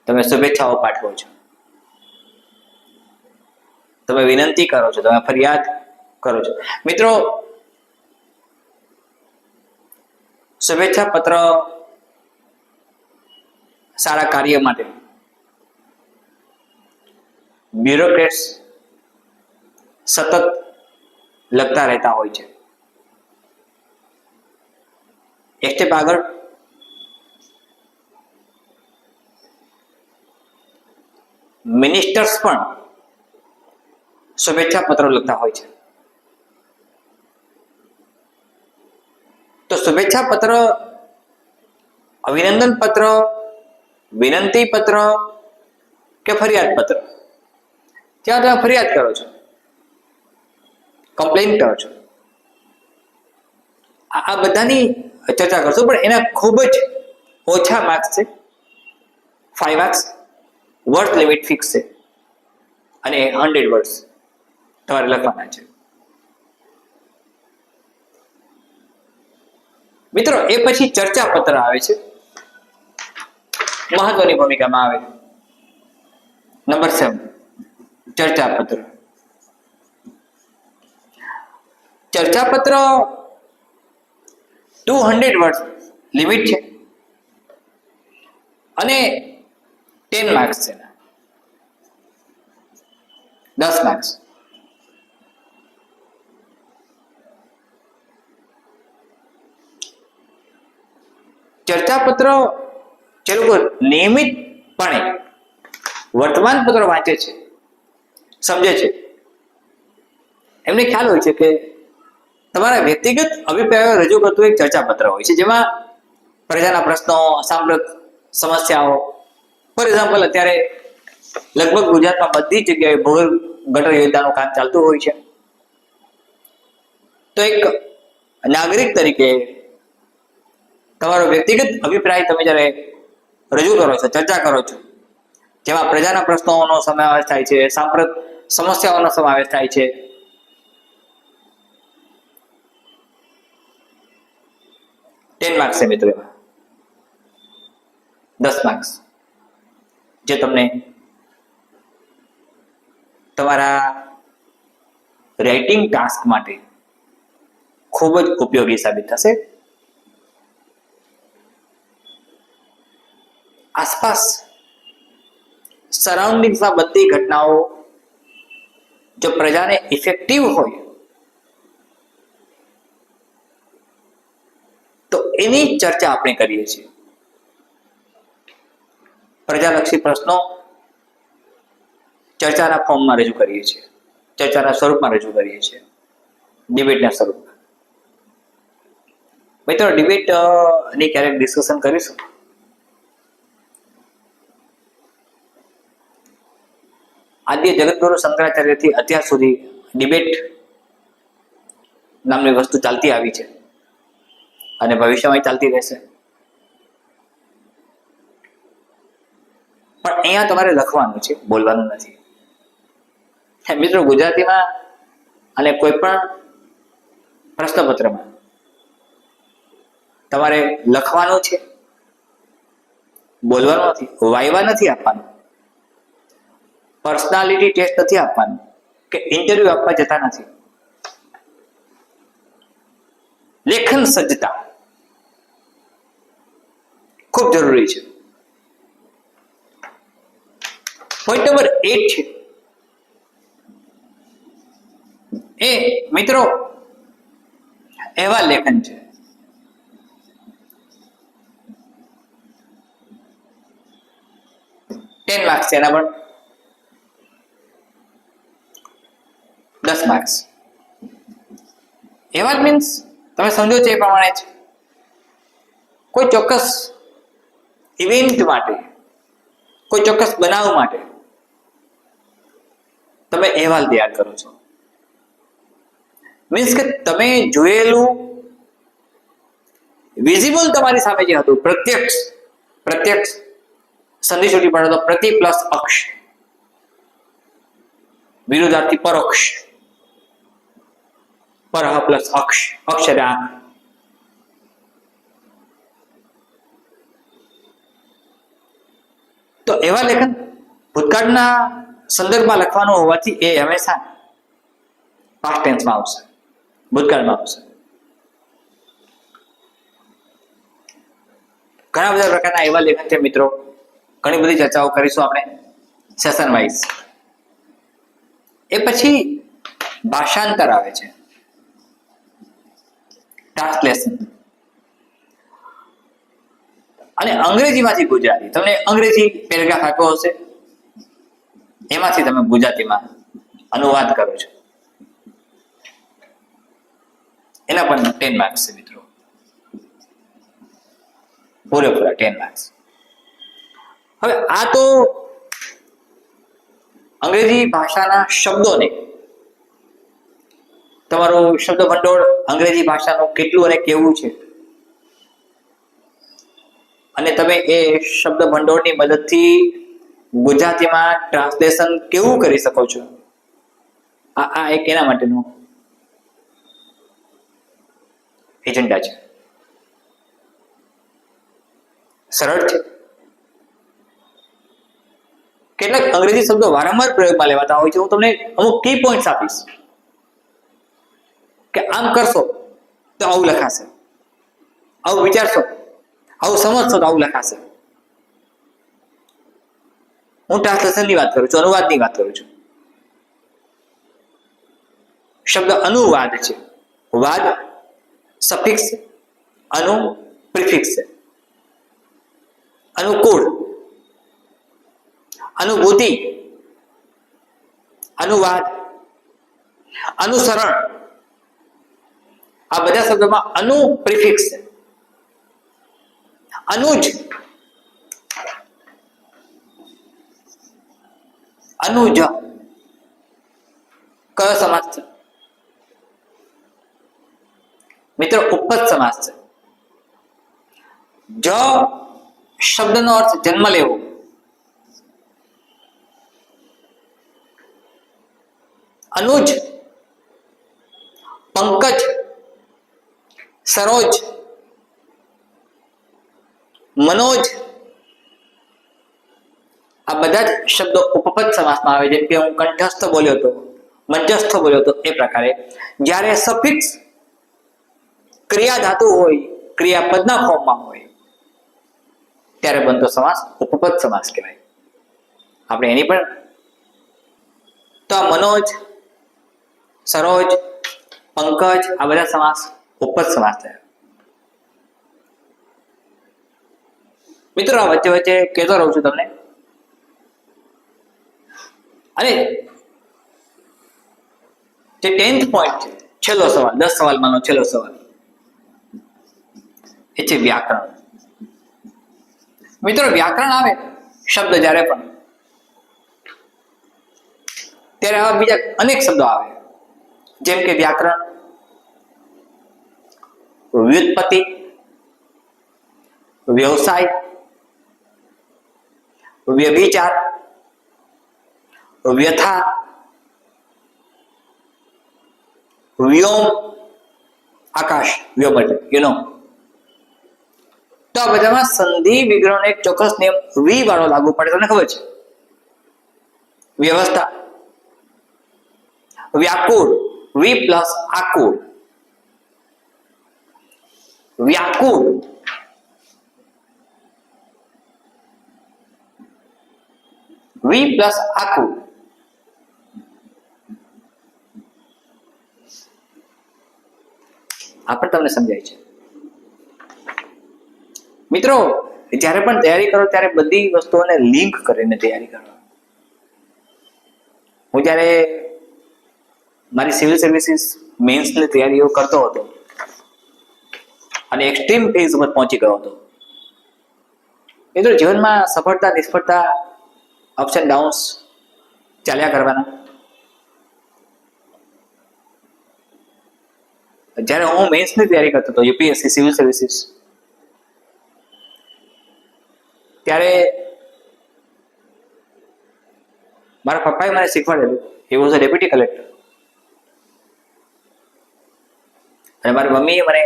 તમે શુભેચ્છાઓ પાઠવો છો, તમે વિનંતી કરો છો, તમે ફરિયાદ કરો છો. મિત્રો, શુભેચ્છા પત્ર સારા કાર્ય માટે બ્યુરોક્રેટ્સ સતત લખતા રહેતા હોય છે. એક સ્ટેપ આગળ, મિનિસ્ટર્સ પણ શુભેચ્છા પત્રો લખતા હોય છે. તો શુભેચ્છા પત્ર, અભિનંદન પત્ર, વિનંતી પત્ર કે ફરિયાદ પત્ર, ત્યાં તમે ફરિયાદ કરો છો, કમ્પ્લેન કરો છો, આ બધાની ચર્ચા કરશું, પણ એના ખૂબ જ ઓછા માર્ક્સ છે. 5 માર્ક્સ, વર્ડ લિમિટ ફિક્સ છે અને 100 વર્ડ્સ તમારે લખવાના છે. મિત્રો, એ પછી ચર્ચા પત્ર આવે છે, મહત્વની ભૂમિકામાં આવે. નંબર 7, ચર્ચા પત્ર. ચર્ચા પત્ર 200 વર્ડ લિમિટ છે અને 10 માર્ક્સ છે, 10 માર્ક્સ. ચર્ચા પત્ર જે લોકો નિયમિતપણે વર્તમાન પત્ર વાંચે છે, સમજે છે, એમને ખ્યાલ હોય છે કે તમારા વ્યક્તિગત અભિપ્રાયો રજૂ કરતું એક ચર્ચા પત્ર હોય છે, જેમાં પ્રજાના પ્રશ્નો, સાંપ્રત સમસ્યાઓ, ફોર એક્ઝામ્પલ અત્યારે લગભગ ગુજરાતમાં બધી જગ્યાએ ભૂગર્ભ ગટર યોજનાનું કામ ચાલતું હોય છે. તો એક નાગરિક તરીકે તમારો વ્યક્તિગત અભિપ્રાય તમે જ્યારે રજૂ કરો છો, ચર્ચા કરો છો, જેમાં પ્રજાના પ્રશ્નોનો સમાવેશ થાય છે, સાંપ્રત સમસ્યાઓનો સમાવેશ થાય છે, ટેન માર્ક્સ છે મિત્રો. એમાં 10 માર્ક્સ જે તમને તમારા રાઇટિંગ ટાસ્ક માટે ખૂબ જ ઉપયોગી સાબિત થશે. આસપાસ સરાઉન્ડિંગ્સમાં બધી ઘટનાઓ જો પ્રજાને ઇફેક્ટિવ હોય એની ચર્ચા આપણે કરીએ છીએ. પ્રજાલક્ષી પ્રશ્નો ચર્ચાના ફોર્મમાં રજૂ કરીએ છીએ, ચર્ચાના સ્વરૂપમાં રજૂ કરીએ છીએ, ડિબેટના સ્વરૂપમાં. મિત્રો, ડિબેટ ની ક્યારેક ડિસ્કશન કરીશું. આદ્ય જગતગુરુ શંકરાચાર્યથી અત્યાર સુધી ડિબેટ નામની વસ્તુ ચાલતી આવી છે અને ભવિષ્યમાં ચાલતી રહેશે. પણ અહીંયા તમારે લખવાનું છે, બોલવાનું નથી. મિત્રો, ગુજરાતીમાં અને કોઈ પણ પ્રશ્નપત્રમાં તમારે લખવાનું છે, બોલવાનું નથી. વાયવા નથી આપવાનું, પર્સનાલિટી ટેસ્ટ નથી આપવાનું, કે ઇન્ટરવ્યુ આપવા જતા નથી. લેખન સજ્જતા ખૂબ જરૂરી છે. પોઈન્ટ નંબર 8 છે એ મિત્રો એવા લેખન છે માર્ક્સ છે, એના પણ 10 માર્ક્સ. એવા મીન્સ તમે સમજો છો એ પ્રમાણે છે. કોઈ ચોક્કસ ઇવેન્ટ માટે, કોઈ ચોક્કસ બનાવ માટે તમે અહેવાલ તૈયાર કરો છો. મીન્સ કે તમે જોયેલું વિઝિબલ તમારી સામે જે હતું, પ્રત્યક્ષ સંદેશો પડે તો પ્રતિ પ્લસ અક્ષ, વિરુદ્ધાર્થી પરોક્ષ, પરહ પ્લસ અક્ષ, અક્ષરે આંખ. તો એવા લેખન ભૂતકાળના સંદર્ભમાં લખવાનું હોવાથી એ હંમેશા પાસ્ટ ટેન્સમાં આવશે, ભૂતકાળમાં આવશે. ઘણા બધા પ્રકારના એવા લેખન છે મિત્રો, ઘણી બધી ચર્ચાઓ કરીશું આપણે સેશન વાઇઝ. એ પછી ભાષાંતર આવે છે, ટ્રાન્સલેશન. અને અંગ્રેજીમાંથી ગુજરાતી, તમને અંગ્રેજી પેરેગ્રાફ આપ્યો હશે, એમાંથી તમે ગુજરાતીમાં અનુવાદ કરો છો. એના પણ 10 માર્ક્સ છે મિત્રો, પૂરેપૂરા 10 માર્ક્સ. હવે આ તો અંગ્રેજી ભાષાના શબ્દોને, તમારું શબ્દ ભંડોળ અંગ્રેજી ભાષાનું કેટલું અને કેવું છે, અને તમે એ શબ્દ ભંડોળની મદદથી ગુજરાતીમાં ટ્રાન્સલેશન કેવું કરી શકો છો, આ એક એના માટેનું એજન્ડા છે. સરળ છે. કેટલાક અંગ્રેજી શબ્દો વારંવાર પ્રયોગમાં લેવાતા હોય છે. હું તમને અમુક કી પોઈન્ટ્સ આપીશ કે આમ કરશો તો આવું લખાશે, આવું વિચારશો, આવું સમજશો તો આવું લખાશે. હું ટ્રાન્સલેશનની વાત કરું છું, અનુવાદની વાત કરું છું. શબ્દ અનુવાદ છે. વાદ સફિક્સ છે, અનુ પ્રિફિક્સ છે. અનુકૂળ, અનુભૂતિ, અનુવાદ, અનુસરણ, આ બધા શબ્દોમાં અનુ પ્રિફિક્સ છે. અનુજ, અનુજ કયો સમાસ છે મિત્રો? ઉપપદ સમાસ છે. જ શબ્દનો અર્થ જન્મ લેવો. અનુજ, પંકજ, સરોજ, મનોજ, આ બધા જ શબ્દો ઉપપદ સમાસમાં આવે. જેમ કે હું કંઠસ્થ બોલ્યો હતો, મંચસ્થ બોલ્યો હતો, એ પ્રકારે જ્યારે સફિક્સ ક્રિયા ધાતુ હોય, ક્રિયાપદના ફોર્મમાં હોય, ત્યારે બનતો સમાસ ઉપપદ સમાસ કહેવાય. આપણે એની પણ તો આ મનોજ, સરોજ, પંકજ, આ બધા સમાસ ઉપપદ સમાસ થયા. મિત્રો આ વચ્ચે વચ્ચે કહેતો રહું છું તમને. અને જે 10th પોઈન્ટ છે, છેલ્લો સવાલ, 10 સવાલમાંનો છેલ્લો સવાલ, એ છે વ્યાકરણ. મિત્રો વ્યાકરણ આવે શબ્દ જ્યારે પણ, ત્યારે આવા બીજા અનેક શબ્દો આવે, જેમ કે વ્યાકરણ, વ્યુત્પત્તિ, વ્યવસાય, વ્યભિચાર, વ્યથા, વ્યોમ, આકાશ, વ્યોમ એટલે તો આ બધામાં સંધિ વિગ્રહનો એક ચોક્કસ નિયમ વી વાળો લાગુ પડે. તમને ખબર છે? વ્યવસ્થા, વ્યાકુળ, વી પ્લસ આકુળ, વ્યાકુળ, વી પ્લસ આકુળ. આ પણ તમને સમજાય છે. મિત્રો જ્યારે પણ તૈયારી કરો ત્યારે બધી વસ્તુઓને લિંક કરીને તૈયારી કરો. હું જ્યારે મારી સિવિલ સર્વિસીસ મેન્સની તૈયારીઓ કરતો હતો અને એક્સ્ટ્રીમ ફેઝ ઉપર પહોંચી ગયો હતો. મિત્રો જીવનમાં સફળતા નિષ્ફળતા, અપ્સ એન્ડ ડાઉન્સ ચાલ્યા કરવાના. જ્યારે હું મેન્સની તૈયારી કરતો હતો, યુપીએસસી સિવિલ સર્વિસીસ, ત્યારે મારા પપ્પાએ મને શીખવાડેલું. He was a deputy collector. અને મારી મમ્મીએ મને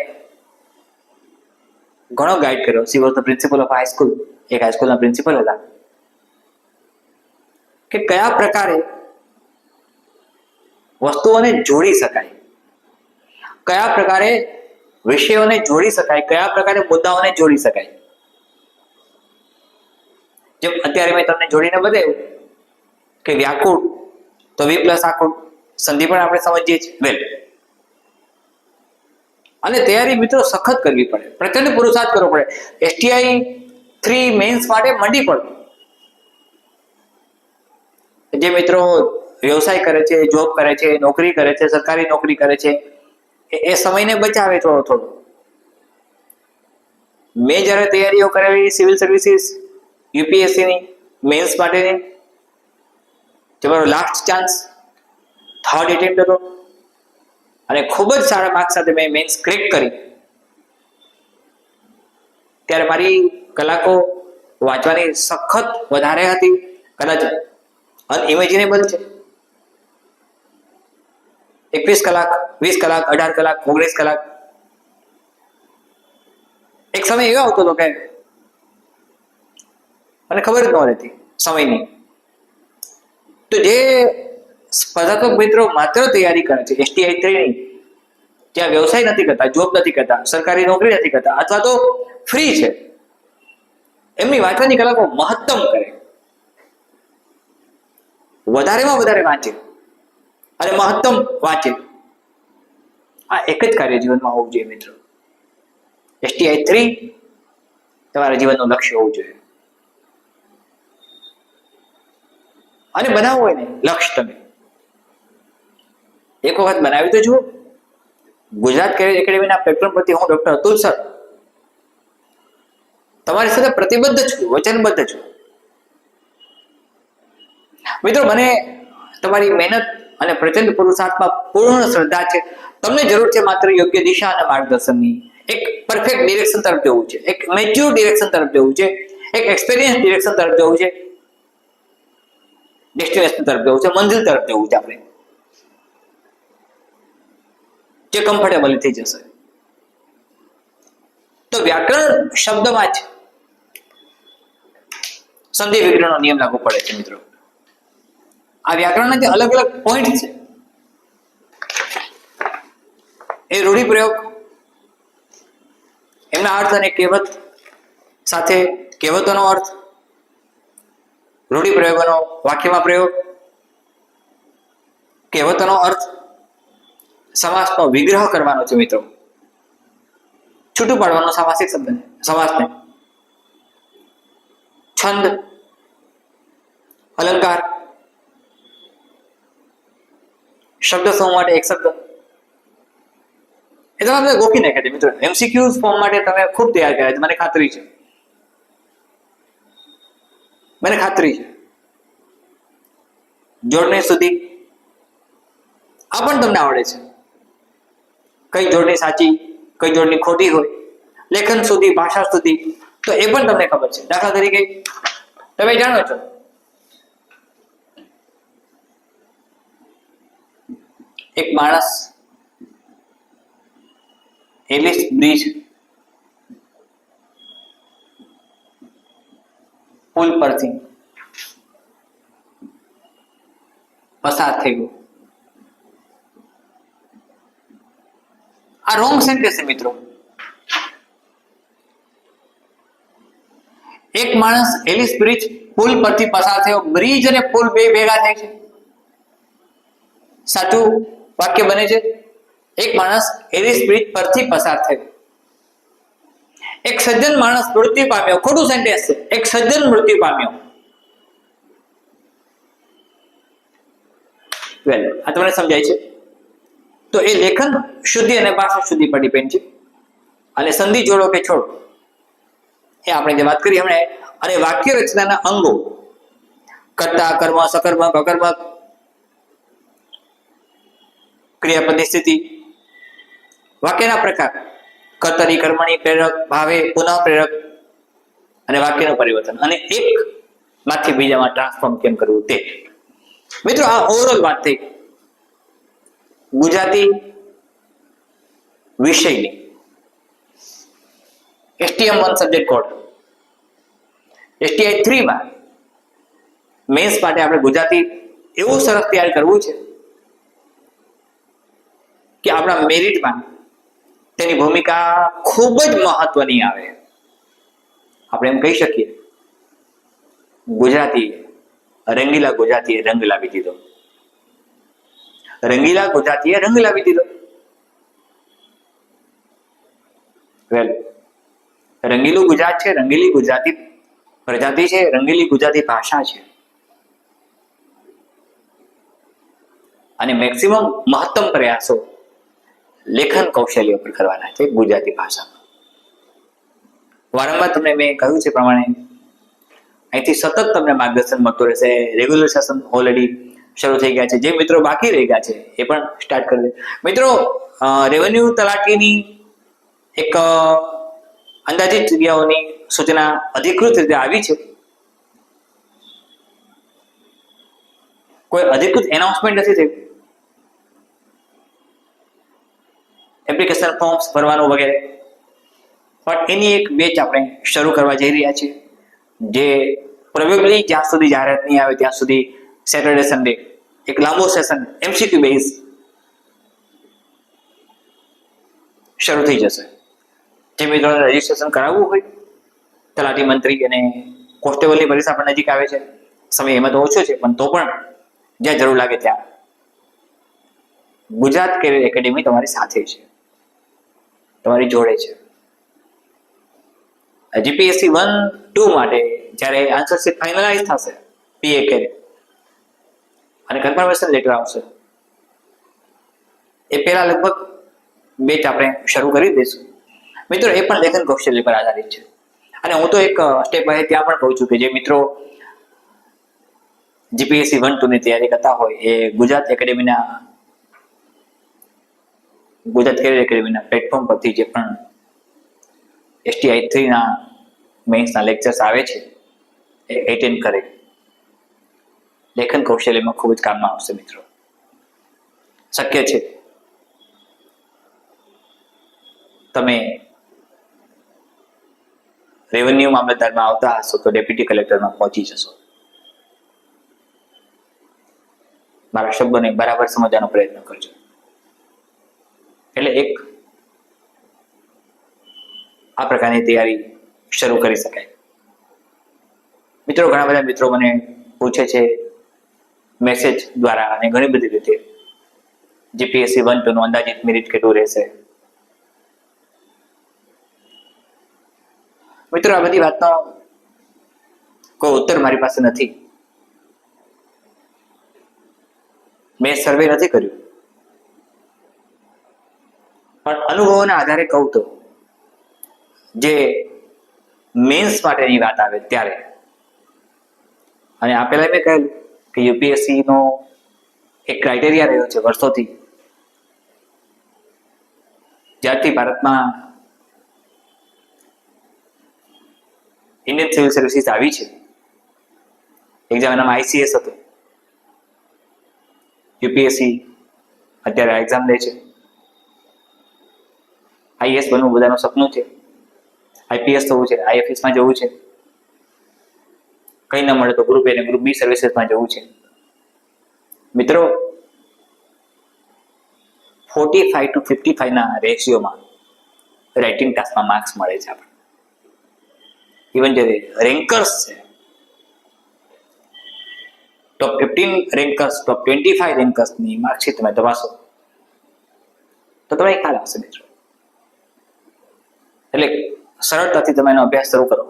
ઘણો ગાઈડ કર્યો. She was the principal of high school. એક હાઈસ્કૂલના પ્રિન્સિપલ હતા. કે કયા પ્રકારે વસ્તુઓને જોડી શકાય, કયા પ્રકારે વિષયોને જોડી શકાય, કયા પ્રકારે મુદ્દાઓને જોડી શકાય. જેમ અત્યારે મેં તમને જોડીને બતાવ્યું કે વ્યાકુળ તો વી પ્લસ આકુળ, સંધિ પણ આપણે સમજીએ છીએ વેલ. અને તૈયારી મિત્રો સખત કરવી પડે, પ્રચંડ પુરુષાર્થ કરવો પડે. STI 3 મેન્સ માટે મંડી પડવું. જે મિત્રો વ્યવસાય કરે છે, જોબ કરે છે, નોકરી કરે છે, સરકારી નોકરી કરે છે, એ સમયને બચાવે થોડો થોડો. મેં જ્યારે તૈયારીઓ કરેલી સિવિલ સર્વિસીસ યુપીએસસીની મેન્સ માટેની, જે મારો લાસ્ટ ચાન્સ, થર્ડ એટેમ્પ્ટ હતો અને ખૂબ જ સારા માર્ક્સ સાથે મેં મેન્સ ક્રેક કરી. ત્યારે મારી કલાકો વાંચવાની સખત વધારે હતી. કદાચ અનઇમેજિનેબલ છે. 21 કલાક, 20 કલાક, 18 કલાક, 19 કલાક. એક સમય એવો આવતો હતો કે મને ખબર જ ન રહેતી સમયની. તો જે સ્પર્ધાત્મક મિત્રો માત્ર તૈયારી કરે છે STI 3 ની, જ્યાં વ્યવસાય નથી કરતા, જોબ નથી કરતા, સરકારી નોકરી નથી કરતા, અથવા તો ફ્રી છે, એમની વાંચવાની કલાકો મહત્તમ કરે, વધારેમાં વધારે વાંચે અને મહત્તમ વાંચે. આ એક જ કાર્ય જીવનમાં હોવું જોઈએ મિત્રો. STI 3 તમારા જીવનનું લક્ષ્ય હોવું જોઈએ. અને બનાવવું હોય ને લક્ષ્ય, તમે એક વખત બનાવી તો જુઓ. ગુજરાત કેરિયર એકેડેમીના પ્લેટફોર્મ પરથી હું ડોક્ટર અતુલ સર તમારી સાથે પ્રતિબદ્ધ છું, વચનબદ્ધ છું. મિત્રો મને તમારી મહેનત અને પ્રચંડ પુરુષાર્થમાં પૂર્ણ શ્રદ્ધા છે. તમને જરૂર છે માત્ર યોગ્ય દિશા અને માર્ગદર્શનની. એક પરફેક્ટ ડિરેક્શન તરફ જવું છે, એક મેચ્યોર ડિરેક્શન તરફ જવું છે, એક એક્સપિરિયન્સ ડિરેક્શન તરફ જવું છે, ડેસ્ટિનેશન તરફ જવું છે, મંજિલ તરફ જવું છે આપણે, જે કમ્ફર્ટેબલ થઈ જશે. તો વ્યાકરણ શબ્દમાં જ સંધિ વિગ્રહનો નિયમ લાગુ પડે છે મિત્રો. આ વ્યાકરણના જે અલગ અલગ પોઈન્ટ છે, એ રૂઢિપ્રયોગ, એમના અર્થ અને કહેવત સાથે કહેવતોનો અર્થ, રૂઢિપ્રયોગોનો વાક્યમાં પ્રયોગ, કહેવતોનો અર્થ, સમાસનો વિગ્રહ કરવાનો છે મિત્રો, છૂટું પાડવાનો સામાસિક શબ્દને, સમાસને, છંદ, અલંકાર, શબ્દ સમૂહ માટે એક શબ્દ, એ તમે ગોખી નાખ્યા છે મિત્રો. એમસીક્યુ ફોર્મ માટે તમે ખૂબ તૈયાર કર્યા છે, મને ખાતરી છે. જોડણી સુધી આ પણ તમને આવડે છે, કઈ જોડણી સાચી કઈ જોડણી ખોટી હોય, લેખન સુધી, ભાષા સુધી તો એ પણ તમને ખબર છે. દાખલા તરીકે તમે જાણો છો એક માણસ એલિસ બ્રિજ પુલ પરથી પસાર થઈ ગયો. આ રોંગ સેન્ટેન્સ છે મિત્રો. એક માણસ એલિસ બ્રિજ પુલ પરથી પસાર થયો. બ્રિજ અને પુલ બે ભેગા થાય છે, સાચું વાક્ય બને છે. એક માણસ એલિસ બ્રિજ પરથી પસાર થયો. એક સજ્જન માણસ મૃત્યુ પામ્યો. ખોટું સેન્ટેન્સ છે. એક સજ્જન મૃત્યુ પામ્યો. વેલ, આ તમને સમજાય છે. તો એ લેખન શુદ્ધિ અને ભાષા શુદ્ધિ પર ડિપેન્ડ છે. અને સંધિ જોડો કે છોડો એ આપણે જે વાત કરી હમણાં. અને વાક્ય રચનાના અંગો કર્તા, કર્મ, સકર્મક, અકર્મક, ક્રિયાપદની સ્થિતિ, વાક્યના પ્રકાર, કર્તરી, કર્મણી, પ્રેરક, ભાવે, પુનઃ પ્રેરક અને વાક્યનું પરિવર્તન, અને એક માંથી બીજામાં ટ્રાન્સફોર્મ કેમ કરવું તે. મિત્રો આ ઓવરઓલ વાત થઈ ગુજરાતી વિષયની. STM 1 સબ્જેક્ટ કોડ, STI 3 માં મેન્સ માટે આપણે ગુજરાતી એવું સરસ તૈયાર કરવું છે કે આપણા મેરિટમાં તેની ભૂમિકા ખૂબ જ મહત્વની આવે. આપણે એમ કહી શકીએ ગુજરાતી રંગીલા ગુજરાતીએ રંગ લાવી દીધો. રંગીલા ગુજરાતીએ રંગ લાવી દીધો. વેલ, રંગીલું ગુજરાત છે, રંગીલી ગુજરાતી પ્રજાતિ છે, રંગીલી ગુજરાતી ભાષા છે. અને મેક્સિમમ મહત્તમ પ્રયાસો લેખન કૌશલ્ય પર કરવાના છે ગુજરાતી ભાષામાં. વારંવાર તમને મેં કહ્યું છે પ્રમાણે અહીંથી સતત તમને માર્ગદર્શન મળતું રહેશે. રેગ્યુલર સેશન ઓલરેડી શરૂ થઈ ગયા છે. જે મિત્રો બાકી રહી ગયા છે એ પણ સ્ટાર્ટ કરી દે. મિત્રો રેવન્યુ તલાટીની એક અંદાજિત જગ્યાઓની સૂચના અધિકૃત રીતે આવી છે. કોઈ અધિકૃત એનાઉન્સમેન્ટ નથી થયું. એપ્લિકેશન ફોર્મ્સ ભરવાનું વગેરે, પણ એની એક બેચ આપણે શરૂ કરવા જઈ રહ્યા છીએ, જે પ્રોબેબલી જ્યાં સુધી જાહેરાત નહીં આવે ત્યાં સુધી સેટરડે સન્ડે એક લાંબો સેશન MCQ બેઝ શરૂ થઈ જશે. જે મિત્રોને રજીસ્ટ્રેશન કરાવવું હોય, તલાટી મંત્રી અને કોન્સ્ટેબલની પરીક્ષા પણ નજીક આવે છે, સમય એમાં તો ઓછો છે, પણ તો પણ જ્યાં જરૂર લાગે ત્યાં ગુજરાત કેરિયર એકેડેમી તમારી સાથે છે, તમારી જોડે છે. GPSC 1-2 માટે જ્યારે આન્સર શીટ ફાઇનલાઇઝ થશે PA કેરિયર અને કન્ફર્મેશન લેટર આવશે એ પહેલા લગભગ બેચ આપણે શરૂ કરી દઈશું. મિત્રો એ પણ લેખન કૌશલ્ય પર આધારિત છે. અને હું તો એક સ્ટેપ બાય ત્યાં પણ કહું છું કે જે મિત્રો GPSC 1-2 ની તૈયારી કરતા હોય એ ગુજરાત કેરિયર એકેડેમીના પ્લેટફોર્મ પરથી જે પણ STI 3 ના મેન્સના લેક્ચર્સ આવે છે એ એટેન્ડ કરે. લેખન કૌશલ્યમાં ખૂબ જ કામમાં આવશે મિત્રો. શક્ય છે તમે રેવન્યુ મામલતદારમાં આવતા હશો તો ડેપ્યુટી કલેક્ટરમાં પહોંચી જશો. મારા શબ્દોને બરાબર સમજવાનો પ્રયત્ન કરજો. એટલે એક આ પ્રકારની તૈયારી શરૂ કરી શકાય. મિત્રો ઘણા બધા મિત્રો મને પૂછે છે મેસેજ દ્વારા અને ઘણી બધી રીતે GPSC 1-2 નું અંદાજિત મેરિટ કેટલું રહેશે. મિત્રો આ બધી વાતનો કોઈ ઉત્તર મારી પાસે નથી. મેં સર્વે નથી કર્યું, પણ અનુભવોના આધારે કહું તો જે મેન્સ માટેની વાત આવે ત્યારે, અને આ પહેલા મેં કહેલું કે યુપીએસસી નો એક ક્રાઇટેરિયા રહ્યો છે વર્ષોથી, જ્યારથી ભારતમાં ઇન્ડિયન સિવિલ સર્વિસીસ આવી છે. એક જમાનામાં આઈસીએસ હતો, યુપીએસસી અત્યારે આ એક્ઝામ લે છે. આઈએસ બનવું બધાનું સપનું છે, આઈપીએસ થવું છે, આઈએફએસમાં જવું છે, કંઈ ન મળે તો ગ્રુપ એ ને ગ્રુપ બી સર્વિસીસમાં જવું છે. મિત્રો, 45 to 55 ના રેશિયોમાં રાઇટિંગ ટાસ્કમાં માર્ક્સ મળે છે આપણે. ઇવન જે રેન્કર્સ છે, ટોપ 15 રેન્કર્સ, ટોપ 25 રેન્કર્સની માર્કશીટ તમે તપાસો તો તમને ખ્યાલ આવશે મિત્રો. એટલે સરળતાથી તમે એનો અભ્યાસ શરૂ કરો,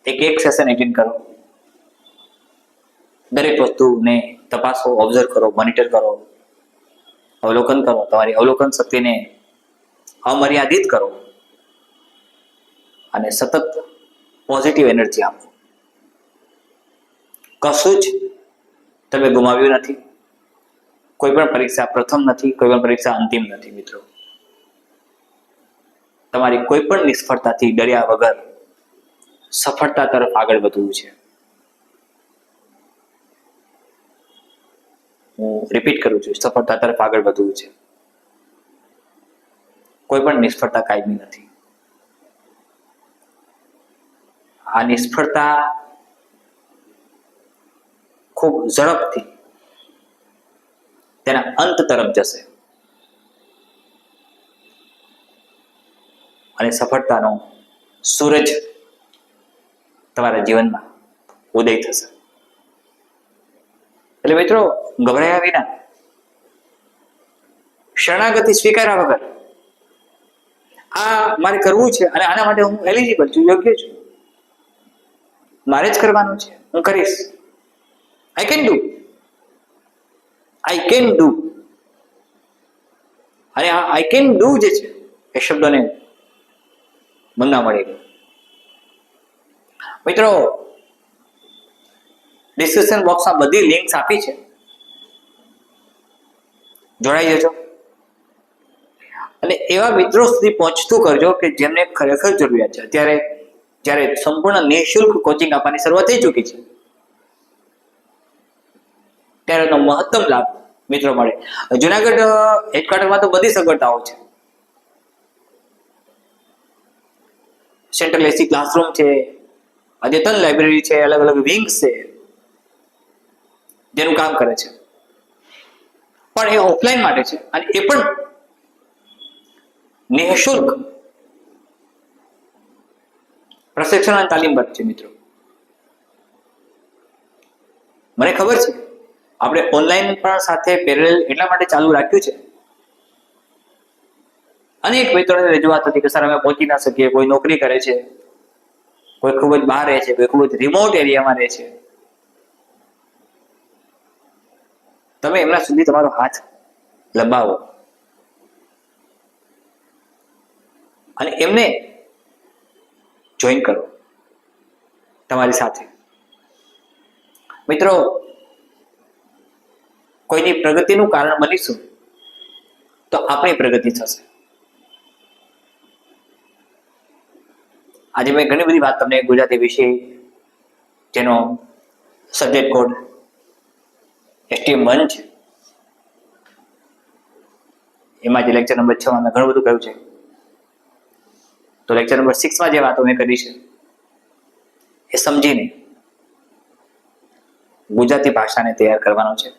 એક સેશન એટેન્ડ કરો, દરેક વસ્તુને તપાસો, ઓબ્ઝર્વ કરો, મોનિટર કરો, અવલોકન કરો, તમારી અવલોકન શક્તિને અમર્યાદિત કરો અને સતત પોઝિટિવ એનર્જી આપો. કશું જ તમે ગુમાવ્યું નથી. કોઈ પણ પરીક્ષા પ્રથમ નથી, કોઈ પણ પરીક્ષા અંતિમ નથી મિત્રો. તમારી કોઈ પણ નિષ્ફળતાથી ડર્યા વગર સફળતા તરફ આગળ વધવું છે. હું રિપીટ કરું છું, સફળતા તરફ આગળ વધવું છે. કોઈ પણ નિષ્ફળતા કાયમી નથી. આ નિષ્ફળતા ખૂબ ઝડપથી તેના અંત તરફ જશે અને સફળતાનો સૂરજ તમારા જીવનમાં ઉદય થશે. એટલે મિત્રો, ગભરાયા વિના, શરણાગતિ સ્વીકાર્યા વગર, આ મારે કરવું છે અને આના માટે હું એલિજિબલ છું, યોગ્ય છું, મારે જ કરવાનું છે, હું કરીશ, આઈ કેન ડુ. અને આ આઈ કેન ડુ જે છે એ શબ્દોને મંગા મળી ગયો. મિત્રો, ડિસ્ક્રિપ્શન બોક્સમાં બધી લિંક્સ આપી છે, જોડાઈ જજો અને એવા મિત્રો સુધી પહોંચતું કરજો કે જેમને ખરેખર જરૂરિયાત છે. અત્યારે જ્યારે સંપૂર્ણ નિઃશુલ્ક કોચિંગ આપવાની શરૂઆત થઈ ચૂકી છે ત્યારે તો મહત્તમ લાભ મિત્રો મળે. જુનાગઢ હેડક્વાર્ટરમાં તો બધી સગવડતાઓ છે. સેન્ટ્રલ એસી ક્લાસરૂમ છે, અદ્યતન લાઇબ્રેરી છે, અલગ અલગ વિંગ્સ છે જેનું કામ કરે છે. પણ એ ઓફલાઈન માટે છે અને એ પણ નિઃશુલ્ક પ્રશિક્ષણ અને તાલીમ વર્ગ છે મિત્રો. મને ખબર છે આપણે ઓનલાઈન પણ સાથે પેરેલલ એટલા માટે ચાલુ રાખ્યું છે. અનેક મિત્રોને રજૂઆત હતી કે સર અમે પહોંચી ના શકીએ, કોઈ નોકરી કરે છે, કોઈ ખૂબ જ બહાર રહે છે, કોઈ ખૂબ જ રિમોટ એરિયામાં રહે છે. તમે એમના સુધી તમારો હાથ લંબાવો અને એમને જોઈન કરો તમારી સાથે. મિત્રો, કોઈની પ્રગતિનું કારણ બનીશું તો આપણી પ્રગતિ થશે. આજે મેં ઘણી બધી વાત તમને ગુજરાતી વિશે, જેનો સબ્જેક્ટ કોડ STM1 છે, એમાં જે લેક્ચર નંબર 6 માં મેં ઘણું બધું કહ્યું છે. તો લેક્ચર નંબર 6 માં જે વાતો મેં કરી છે એ સમજીને ગુજરાતી ભાષાને તૈયાર કરવાનો છે.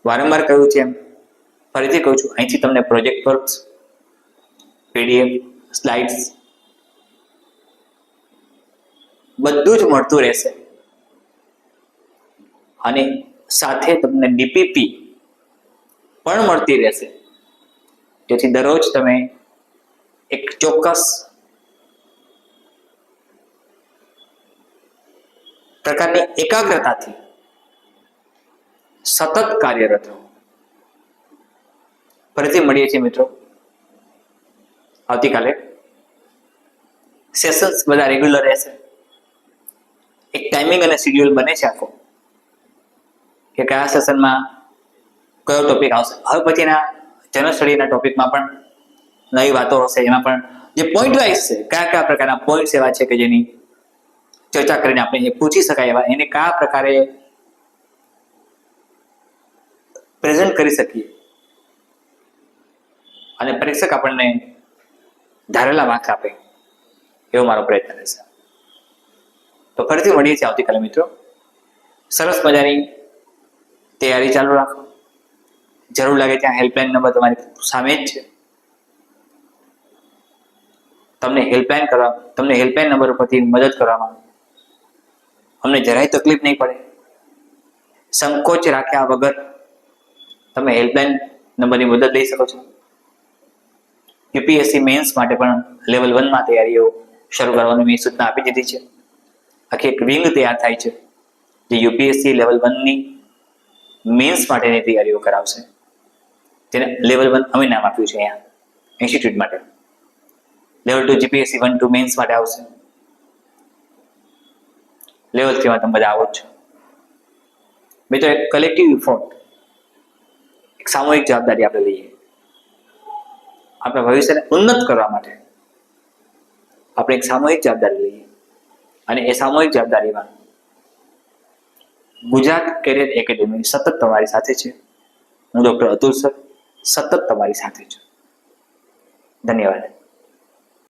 વારંવાર કહ્યું છે એમ ફરીથી કહું છું, અહીંથી તમને પ્રોજેક્ટ વર્ક્સ, PDF, સ્લાઇડ્સ બધું જ મળતું રહેશે અને સાથે તમને DPP પણ મળતી રહેશે, જેથી દરરોજ તમે એક ચોક્કસ પ્રકારની એકાગ્રતાથી સતત કાર્યરત રહો. ફરીથી મળીએ છીએ મિત્રો આવતીકાલે. સેશન્સ બધા રેગ્યુલર રહેશે. એક ટાઈમિંગ અને શેડ્યુલ બને છે આખો કે કયા સેશનમાં કયો ટોપિક આવશે. હવે પછીના જનરલ સ્ટડીના ટોપિકમાં પણ નવી વાતો હશે. એમાં પણ જે પોઈન્ટ વાઇઝ છે, કયા કયા પ્રકારના પોઈન્ટ્સ એવા છે કે જેની ચર્ચા કરીને આપણે એ પૂછી શકાય એવા એને કયા પ્રકારે પ્રેઝન્ટ કરી શકીએ અને પરીક્ષક આપણને ધારેલા માર્ક્સ આપે એવો મારો પ્રયત્ન રહેશે. તો ફરીથી મળીએ છીએ આવતીકાલે મિત્રો. સરસ મજાની તૈયારી ચાલુ રાખો. જરૂર લાગે ત્યાં હેલ્પલાઇન નંબર તમારી સામે જ છે. તમને હેલ્પલાઇન નંબર ઉપરથી મદદ કરવામાં અમને જરાય તકલીફ નહીં પડે. સંકોચ રાખ્યા વગર તમે હેલ્પલાઇન નંબરની મદદ લઈ શકો છો. યુપીએસસી મેન્સ માટે પણ લેવલ 1 માં તૈયારીઓ શરૂ કરવાની મેં સૂચના આપી દીધી છે. આખી એક વિંગ તૈયાર થાય છે જે યુપીએસસી લેવલ 1 ની મેન્સ માટેની તૈયારીઓ કરાવશે. તેને લેવલ 1 અમે નામ આપ્યું છે અહીંયા ઇન્સ્ટિટ્યૂટ માટે. લેવલ 2 જીપીએસસી 1-2 મેન્સ માટે આવશે. લેવલ 3 માં તમે બધા આવો જ છો મિત્રો. એક કલેક્ટિવ ઇફોર્ટ, એક સામૂહિક જવાબદારી આપણે લઈએ. આપણા ભવિષ્યને ઉન્નત કરવા માટે આપણે એક સામૂહિક જવાબદારી લઈએ અને એ સામૂહિક જવાબદારીમાં ગુજરાત કેરિયર એકેડેમી સતત તમારી સાથે છે. હું ડૉક્ટર અતુલ સર સતત તમારી સાથે છું. ધન્યવાદ.